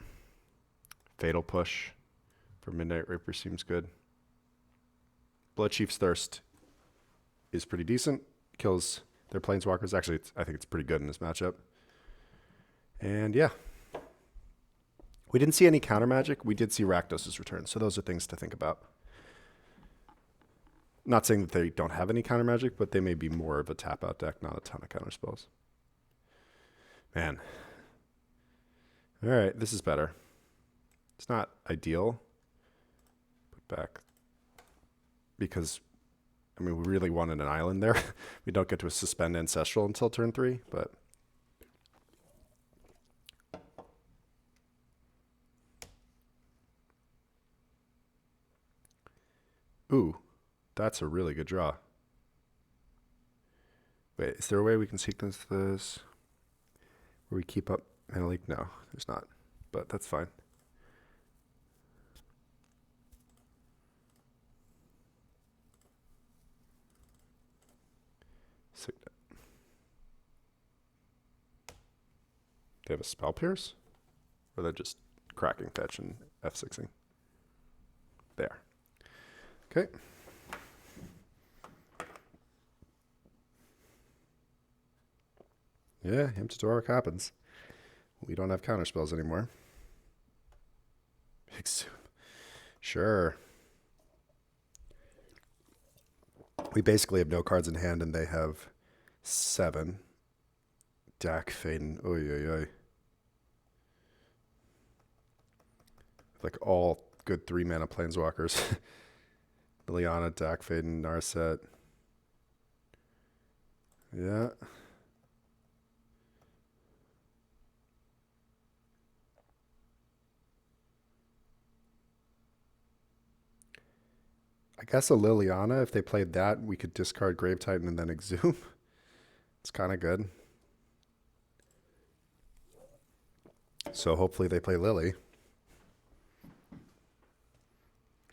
Fatal Push for Midnight Reaper seems good. Blood Chief's Thirst is pretty decent. Kills their planeswalkers. Actually, I think it's pretty good in this matchup. And yeah. We didn't see any counter magic. We did see Rakdos' Return. So those are things to think about. Not saying that they don't have any counter magic, but they may be more of a tap out deck, not a ton of counter spells. Man. All right, this is better. It's not ideal. Put back. Because, I mean, we really wanted an island there. We don't get to suspend Ancestral until turn 3, but... Ooh, that's a really good draw. Wait, is there a way we can sequence this? Where we keep up Mana Leak? No, there's not. But that's fine. Signet. They have a Spell Pierce? Or they're just cracking fetch and F6ing? There. Okay. Yeah, Empty Torque happens. We don't have counterspells anymore. Sure. We basically have no cards in hand, and they have 7. Dak Faden. Oy, oy, oy. Like all good 3-mana planeswalkers. Liliana, Dak Faden, Narset. Yeah. I guess a Liliana, if they played that, we could discard Grave Titan and then Exhume. It's kind of good. So hopefully they play Lily.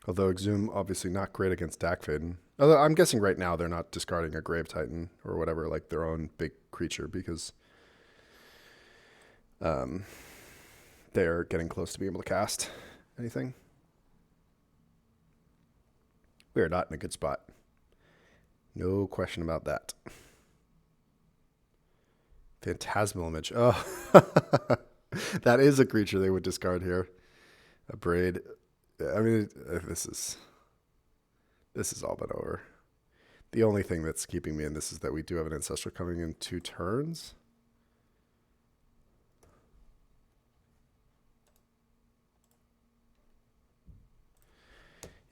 Although Exhume, obviously not great against Dakfaden. Although I'm guessing right now they're not discarding a Grave Titan or whatever, like their own big creature, because they're getting close to being able to cast anything. We are not in a good spot. No question about that. Phantasmal Image. Oh, that is a creature they would discard here. A Braid. I mean, this is all but over. The only thing that's keeping me in this is that we do have an Ancestral coming in 2 turns.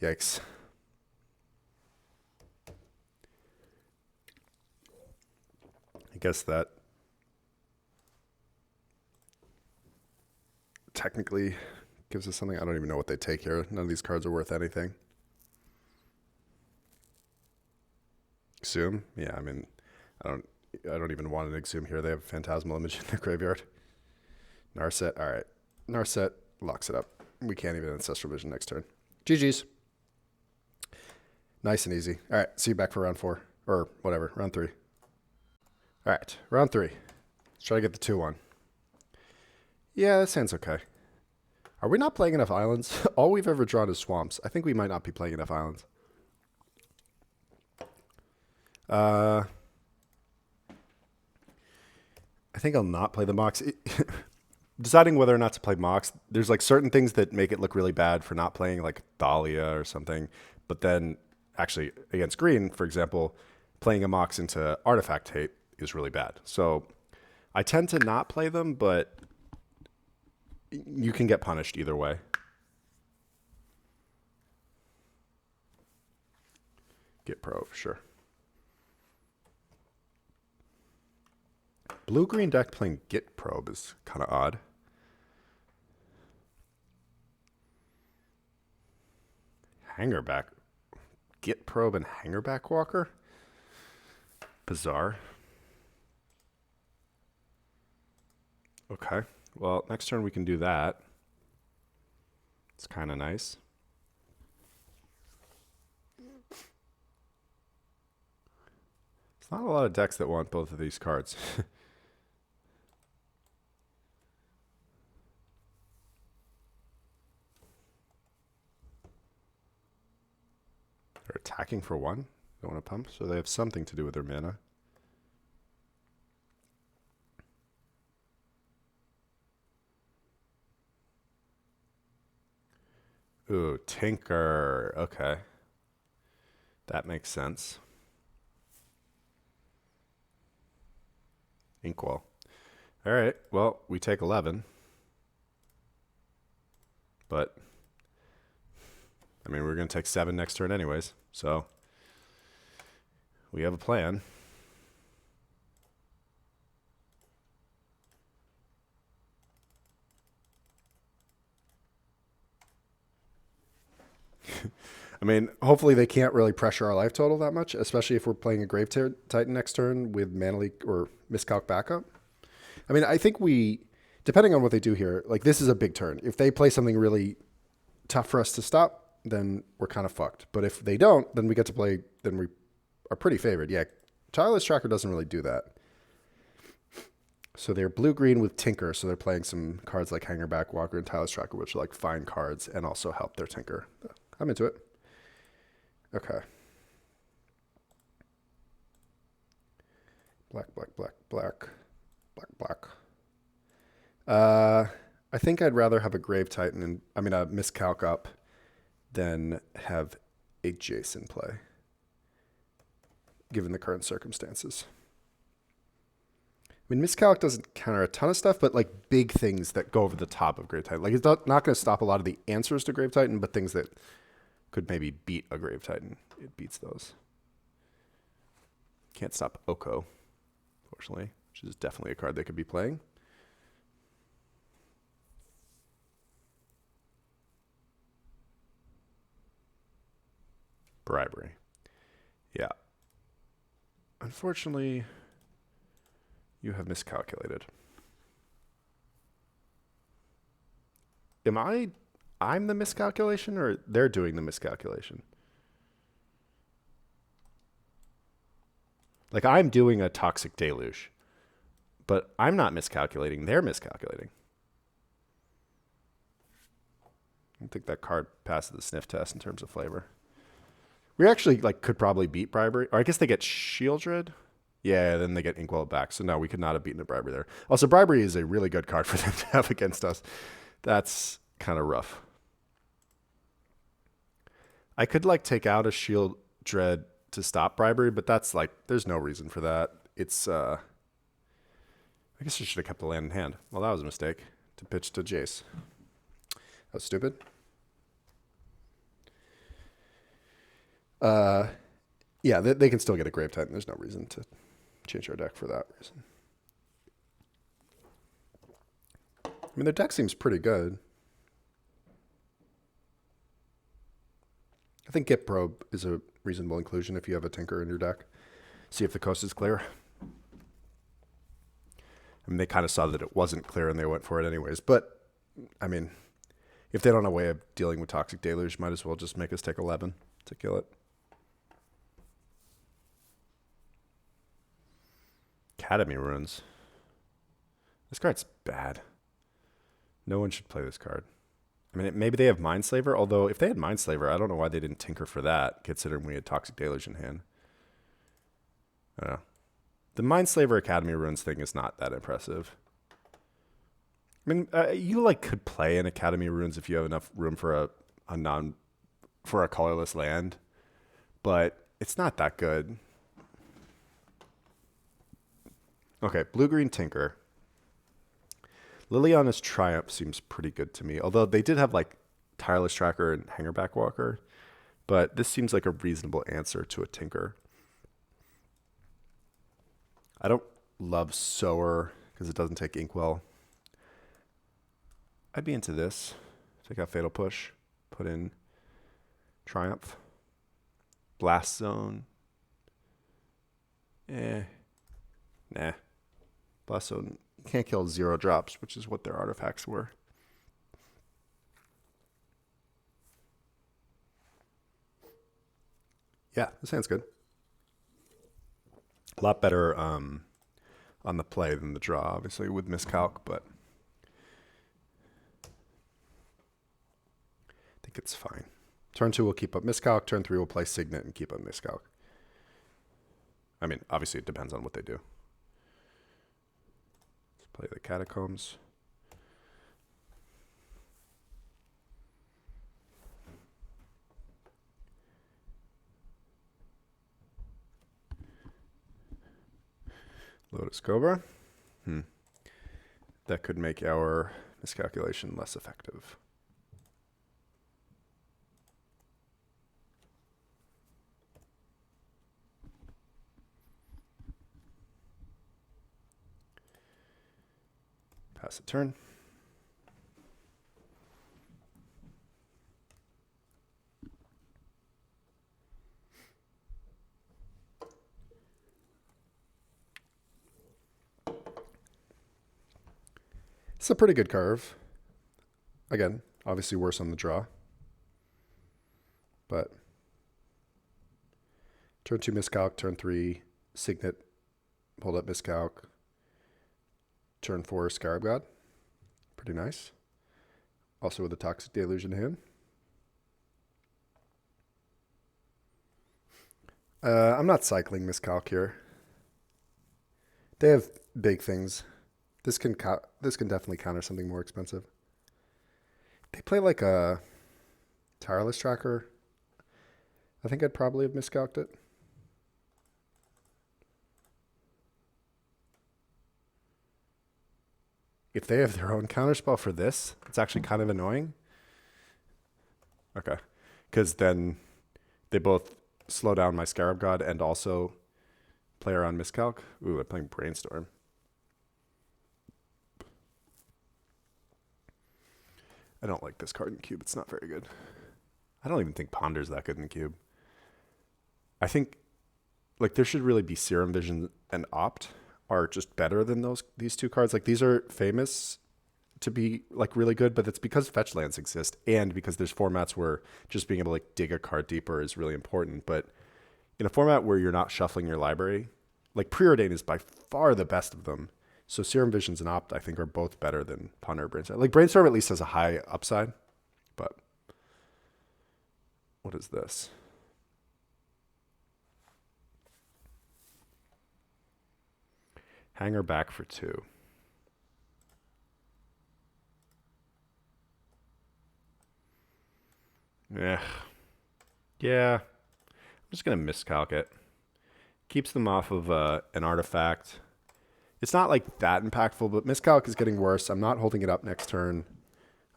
Yikes. I guess that technically gives us something. I don't even know what they take here. None of these cards are worth anything. Exhume? Yeah, I mean, I don't even want an Exhume here. They have a Phantasmal Image in their graveyard. Narset. All right. Narset locks it up. We can't even Ancestral Vision next turn. GG's. Nice and easy. All right. See you back for round 4. Or whatever. Round 3. All right. Round 3. Let's try to get the 2-1. Yeah, that sounds okay. Are we not playing enough islands? All we've ever drawn is swamps. I think we might not be playing enough islands. I think I'll not play the Mox. deciding whether or not to play Mox, there's like certain things that make it look really bad for not playing like Thalia or something. But then actually against green, for example, playing a Mox into Artifact Hate is really bad. So I tend to not play them, but you can get punished either way. Get pro for sure. Blue-green deck playing Git Probe is kind of odd. Hangerback. Git Probe and Hangerback Walker? Bizarre. Okay. Well, next turn we can do that. It's kind of nice. There's not a lot of decks that want both of these cards. They're attacking for one. They want to pump, so they have something to do with their mana. Ooh, Tinker. Okay. That makes sense. Inkwell. All right. Well, we take 11. But, I mean, we're going to take 7 next turn anyways. So, we have a plan. I mean, hopefully they can't really pressure our life total that much, especially if we're playing a Grave Titan next turn with Mana Leak or Miscalc backup. I mean, I think depending on what they do here, like this is a big turn. If they play something really tough for us to stop, then we're kind of fucked. But if they don't, then we get to play, then we are pretty favored. Yeah, Tireless Tracker doesn't really do that. So they're blue-green with Tinker, so they're playing some cards like Hangerback Walker and Tireless Tracker, which are like fine cards and also help their Tinker. I'm into it. Okay. Black. I think I'd rather have a Grave Titan and a Miscalc up than have a Jason play, given the current circumstances. I mean, Miscalc doesn't counter a ton of stuff, but like big things that go over the top of Grave Titan. Like it's not going to stop a lot of the answers to Grave Titan, but things that could maybe beat a Grave Titan. It beats those. Can't stop Oko, fortunately, which is definitely a card they could be playing. Bribery. Yeah. Unfortunately, you have miscalculated. I'm the miscalculation, or they're doing the miscalculation? Like, I'm doing a Toxic Deluge, but I'm not miscalculating. They're miscalculating. I don't think that card passes the sniff test in terms of flavor. We actually could probably beat Bribery. Or I guess they get Shieldred. Yeah, then they get Inkwell back. So no, we could not have beaten a Bribery there. Also, Bribery is a really good card for them to have against us. That's kind of rough. I could take out a Shieldred to stop Bribery, but that's there's no reason for that. It's I guess I should have kept the land in hand. Well, that was a mistake to pitch to Jace. That was stupid. Yeah, they can still get a Grave Titan. There's no reason to change our deck for that reason. I mean, their deck seems pretty good. I think Git Probe is a reasonable inclusion if you have a Tinker in your deck. See if the coast is clear. I mean, they kind of saw that it wasn't clear and they went for it anyways. But, I mean, if they don't have a way of dealing with Toxic Deluge, might as well just make us take 11 to kill it. Academy Ruins. This card's bad. No one should play this card. I mean, maybe they have Mindslaver, although if they had Mindslaver, I don't know why they didn't Tinker for that, considering we had Toxic Deluge in hand. I don't know. The Mindslaver Academy Ruins thing is not that impressive. I mean, you like could play in Academy Runes if you have enough room for a non for a colorless land, but it's not that good. Okay, blue green Tinker. Liliana's Triumph seems pretty good to me, although they did have like Tireless Tracker and Hangerback Walker, but this seems like a reasonable answer to a Tinker. I don't love Sower because it doesn't take Inkwell. I'd be into this. Take out Fatal Push, put in Triumph, Blast Zone. Nah. Blast Zone, you can't kill 0 drops, which is what their artifacts were. Yeah, this hand's good. A lot better on the play than the draw, obviously, with Miscalc, but I think it's fine. Turn 2 will keep up Miscalc. Turn 3 will play Signet and keep up Miscalc. I mean, obviously, it depends on what they do. Let's play the Catacombs. Lotus Cobra. That could make our miscalculation less effective. Pass the turn. It's a pretty good curve. Again, obviously worse on the draw. But turn 2 Miscalc, turn 3 Signet, hold up Miscalc. Turn 4 Scarab God. Pretty nice. Also with a Toxic Deluge in hand. I'm not cycling Miscalc here. They have big things. This can definitely counter something more expensive. They play like a Tireless Tracker. I think I'd probably have miscalced it. If they have their own counterspell for this, it's actually kind of annoying. Okay. Because then they both slow down my Scarab God and also play around Miscalc. Ooh, I'm playing Brainstorm. I don't like this card in Cube. It's not very good. I don't even think Ponder's that good in Cube. I think like there should really be Serum Vision and Opt are just better than these two cards. Like these are famous to be like really good, but it's because fetch lands exist and because there's formats where just being able to like dig a card deeper is really important. But in a format where you're not shuffling your library, like Preordain is by far the best of them. So Serum Visions and Opt, I think, are both better than Ponder or Brainstorm. Like Brainstorm at least has a high upside, but what is this? Hanger back for 2. Yeah. I'm just going to miscalc it. Keeps them off of an artifact. It's not like that impactful, but miscalc is getting worse. I'm not holding it up next turn.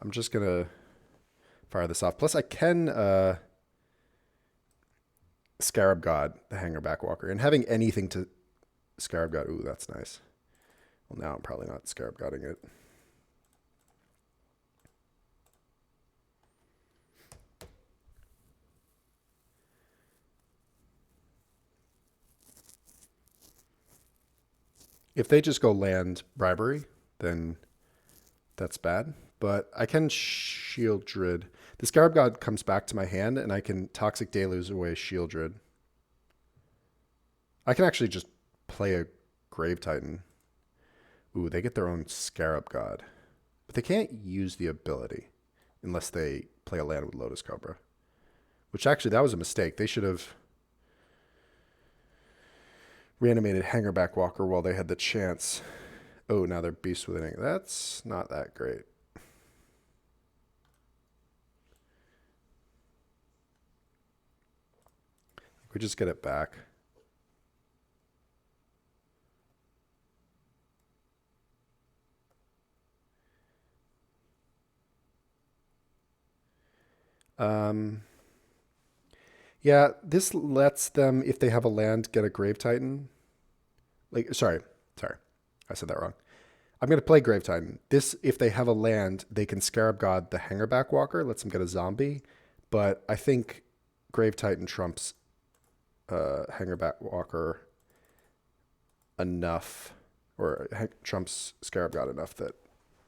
I'm just going to fire this off. Plus, I can Scarab God, the Hanger Backwalker. And having anything to Scarab God, ooh, that's nice. Well, now I'm probably not Scarab Godding it. If they just go land Bribery, then that's bad. But I can Shield Drid. The Scarab God comes back to my hand, and I can Toxic Deluge away Shield Drid. I can actually just play a Grave Titan. Ooh, they get their own Scarab God. But they can't use the ability unless they play a land with Lotus Cobra. Which actually, that was a mistake. They should have reanimated Hangerback Walker while they had the chance. Oh, now they're beast withing. That's not that great. We just get it back. Yeah, this lets them, if they have a land, get a Grave Titan. Like, sorry, I said that wrong. I'm going to play Grave Titan. This, if they have a land, they can Scarab God the Hangerback Walker, lets them get a zombie. But I think Grave Titan trumps Hangerback Walker enough, or trumps Scarab God enough that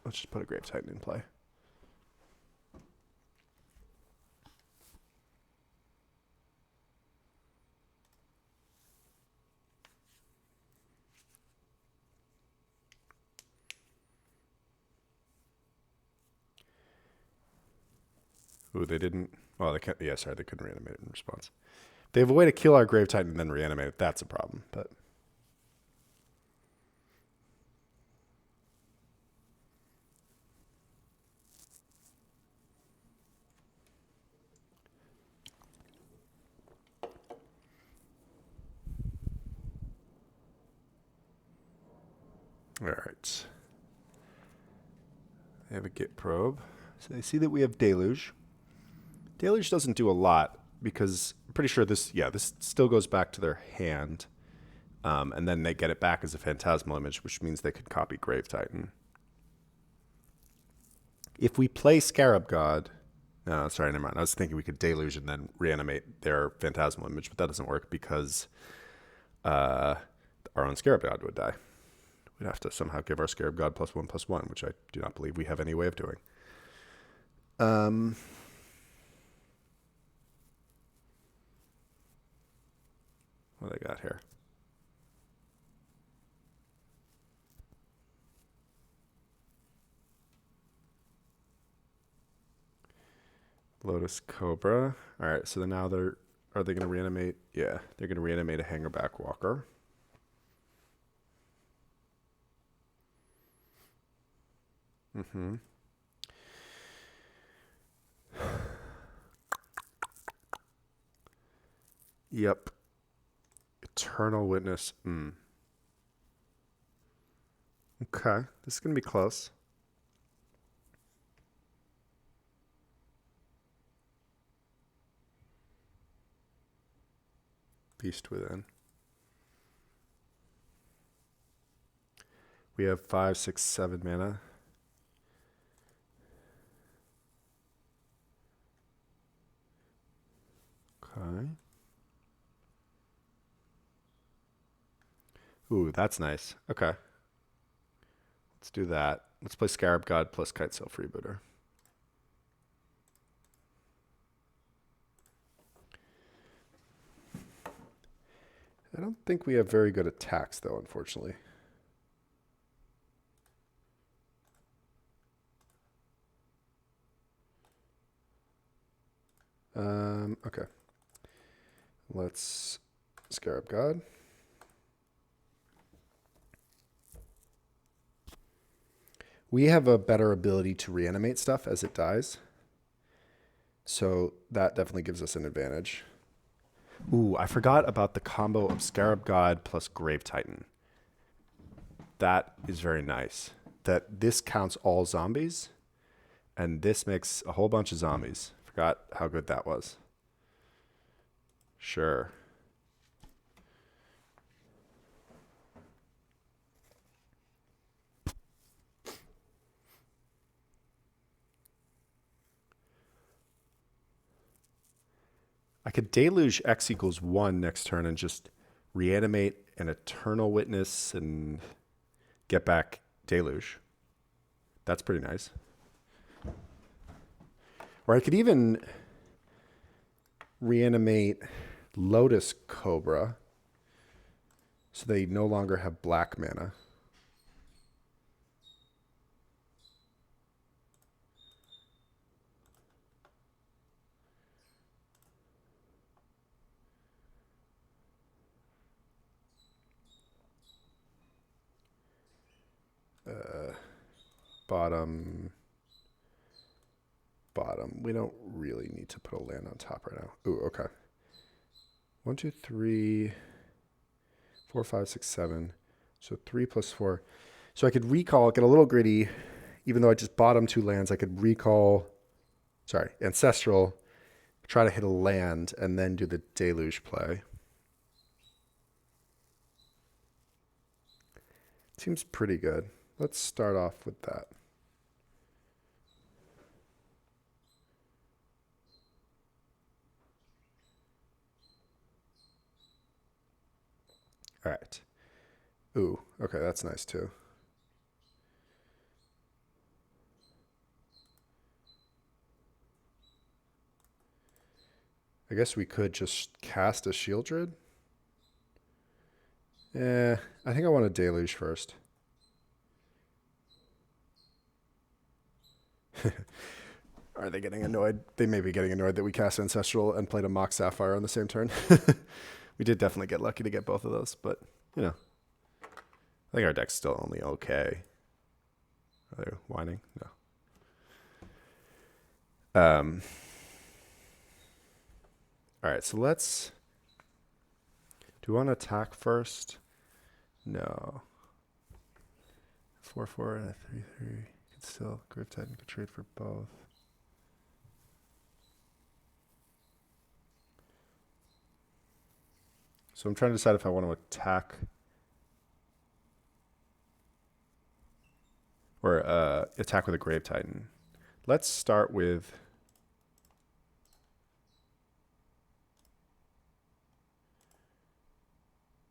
let's just put a Grave Titan in play. Ooh, they didn't. Well, they can't. Yeah, sorry, they couldn't reanimate it in response. They have a way to kill our Grave Titan and then reanimate it. That's a problem. But all right. They have a Git probe. So they see that we have Deluge. Deluge doesn't do a lot because I'm pretty sure this still goes back to their hand. And then they get it back as a phantasmal image, which means they could copy Grave Titan. If we play Scarab God, no, sorry, never mind. I was thinking we could Deluge and then reanimate their phantasmal image, but that doesn't work because our own Scarab God would die. We'd have to somehow give our Scarab God +1/+1, which I do not believe we have any way of doing. What do I got here? Lotus Cobra. All right, so now are they going to reanimate? Yeah, they're going to reanimate a Hangerback Walker. Mm-hmm. Yep. Eternal Witness. Okay, this is going to be close. Beast Within. We have 5, 6, 7 mana. Okay. Ooh, that's nice. Okay. Let's do that. Let's play Scarab God plus Kite Sail Freebooter. I don't think we have very good attacks, though, unfortunately. Okay. Let's Scarab God. We have a better ability to reanimate stuff as it dies. So that definitely gives us an advantage. Ooh, I forgot about the combo of Scarab God plus Grave Titan. That is very nice. That this counts all zombies, and this makes a whole bunch of zombies. Forgot how good that was. Sure. I could Deluge X equals 1 next turn and just reanimate an Eternal Witness and get back Deluge. That's pretty nice. Or I could even reanimate Lotus Cobra so they no longer have black mana. bottom. We don't really need to put a land on top right now. Ooh, okay. 1, 2, 3, 4, 5, 6, 7. So 3 plus 4. So I could recall, get a little gritty, even though I just bottom 2 lands, I could recall, Ancestral, try to hit a land, and then do the Deluge play. Seems pretty good. Let's start off with that. All right. Ooh, okay, that's nice too. I guess we could just cast a Shieldred. I think I want a Deluge first. Are they getting annoyed? They may be getting annoyed that we cast Ancestral and played a Mox Sapphire on the same turn. We did definitely get lucky to get both of those, but, you know. I think our deck's still only okay. Are they whining? No. All right, so let's... Do we want to attack first? No. 4/4 and a 3/3. Could still Grave Titan could trade for both. So I'm trying to decide if I want to attack or attack with a Grave Titan. Let's start with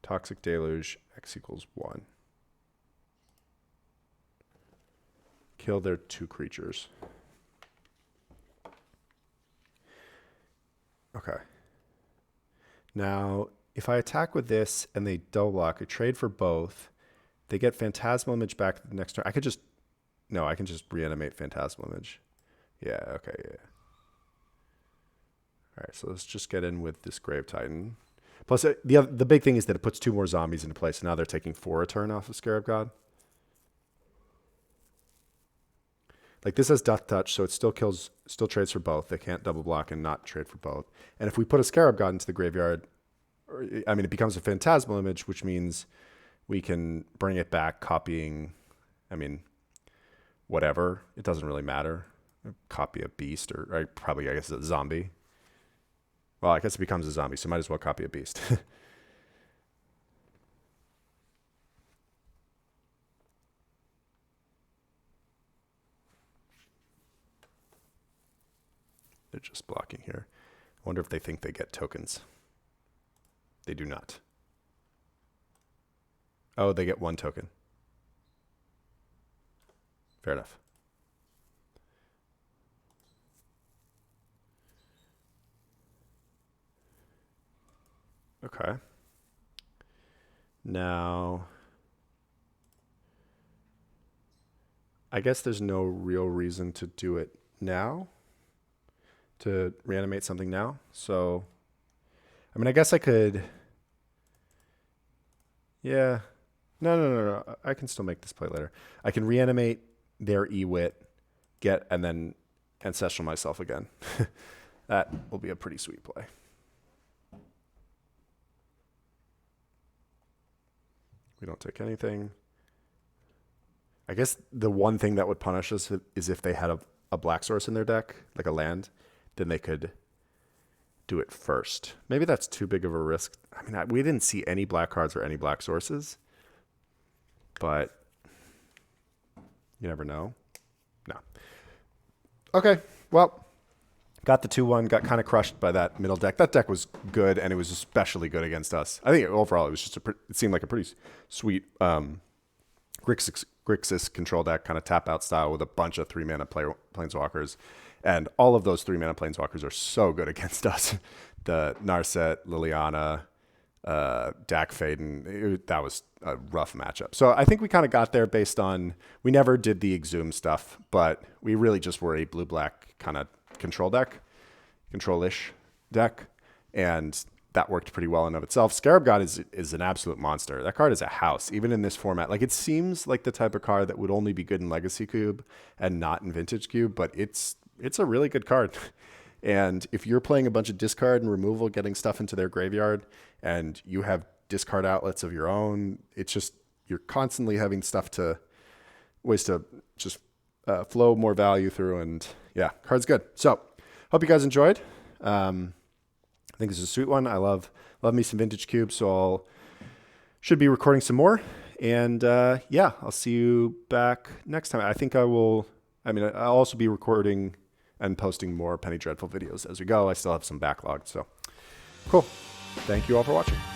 Toxic Deluge, X equals 1. Kill their 2 creatures. Okay. Now, if I attack with this and they double block, I trade for both. They get Phantasmal Image back the next turn. I could just... No, I can just reanimate Phantasmal Image. Yeah, okay, yeah. All right, so let's just get in with this Grave Titan. Plus, the big thing is that it puts 2 more zombies into place. So now they're taking 4 a turn off of Scarab God. Like, this has Death Touch, so it still trades for both. They can't double block and not trade for both. And if we put a Scarab God into the graveyard, it becomes a Phantasmal Image, which means we can bring it back, copying, whatever. It doesn't really matter. Copy a beast, or probably, I guess, a zombie. Well, I guess it becomes a zombie, so might as well copy a beast. They're just blocking here. I wonder if they think they get tokens. They do not. Oh, they get 1 token. Fair enough. Okay. Now, I guess there's no real reason to do it now, to reanimate something now. So, I guess I could... Yeah. No. I can still make this play later. I can reanimate their Ewit, and then Ancestral myself again. That will be a pretty sweet play. We don't take anything. I guess the one thing that would punish us is if they had a black source in their deck, like a land, then they could do it first. Maybe that's too big of a risk. We didn't see any black cards or any black sources, but you never know. No. Okay, well, got the 2/1, got kind of crushed by that middle deck. That deck was good, and it was especially good against us. I think overall it was just it seemed like a pretty sweet Grixis control deck, kind of tap out style with a bunch of 3-mana planeswalkers. And all of those 3-mana planeswalkers are so good against us. The Narset, Liliana, Dak Faden, that was a rough matchup. So I think we kind of got there based on, we never did the Exhume stuff, but we really just were a blue-black kind of control-ish deck. And that worked pretty well in of itself. Scarab God is an absolute monster. That card is a house, even in this format. Like, it seems like the type of card that would only be good in Legacy Cube and not in Vintage Cube, but it's a really good card. And if you're playing a bunch of discard and removal, getting stuff into their graveyard, and you have discard outlets of your own, it's just, you're constantly having ways to just flow more value through. And yeah, card's good. So hope you guys enjoyed. I think this is a sweet one. I love me some Vintage Cube, so should be recording some more. And yeah, I'll see you back next time. I'll also be recording and posting more Penny Dreadful videos as we go. I still have some backlog, so cool. Thank you all for watching.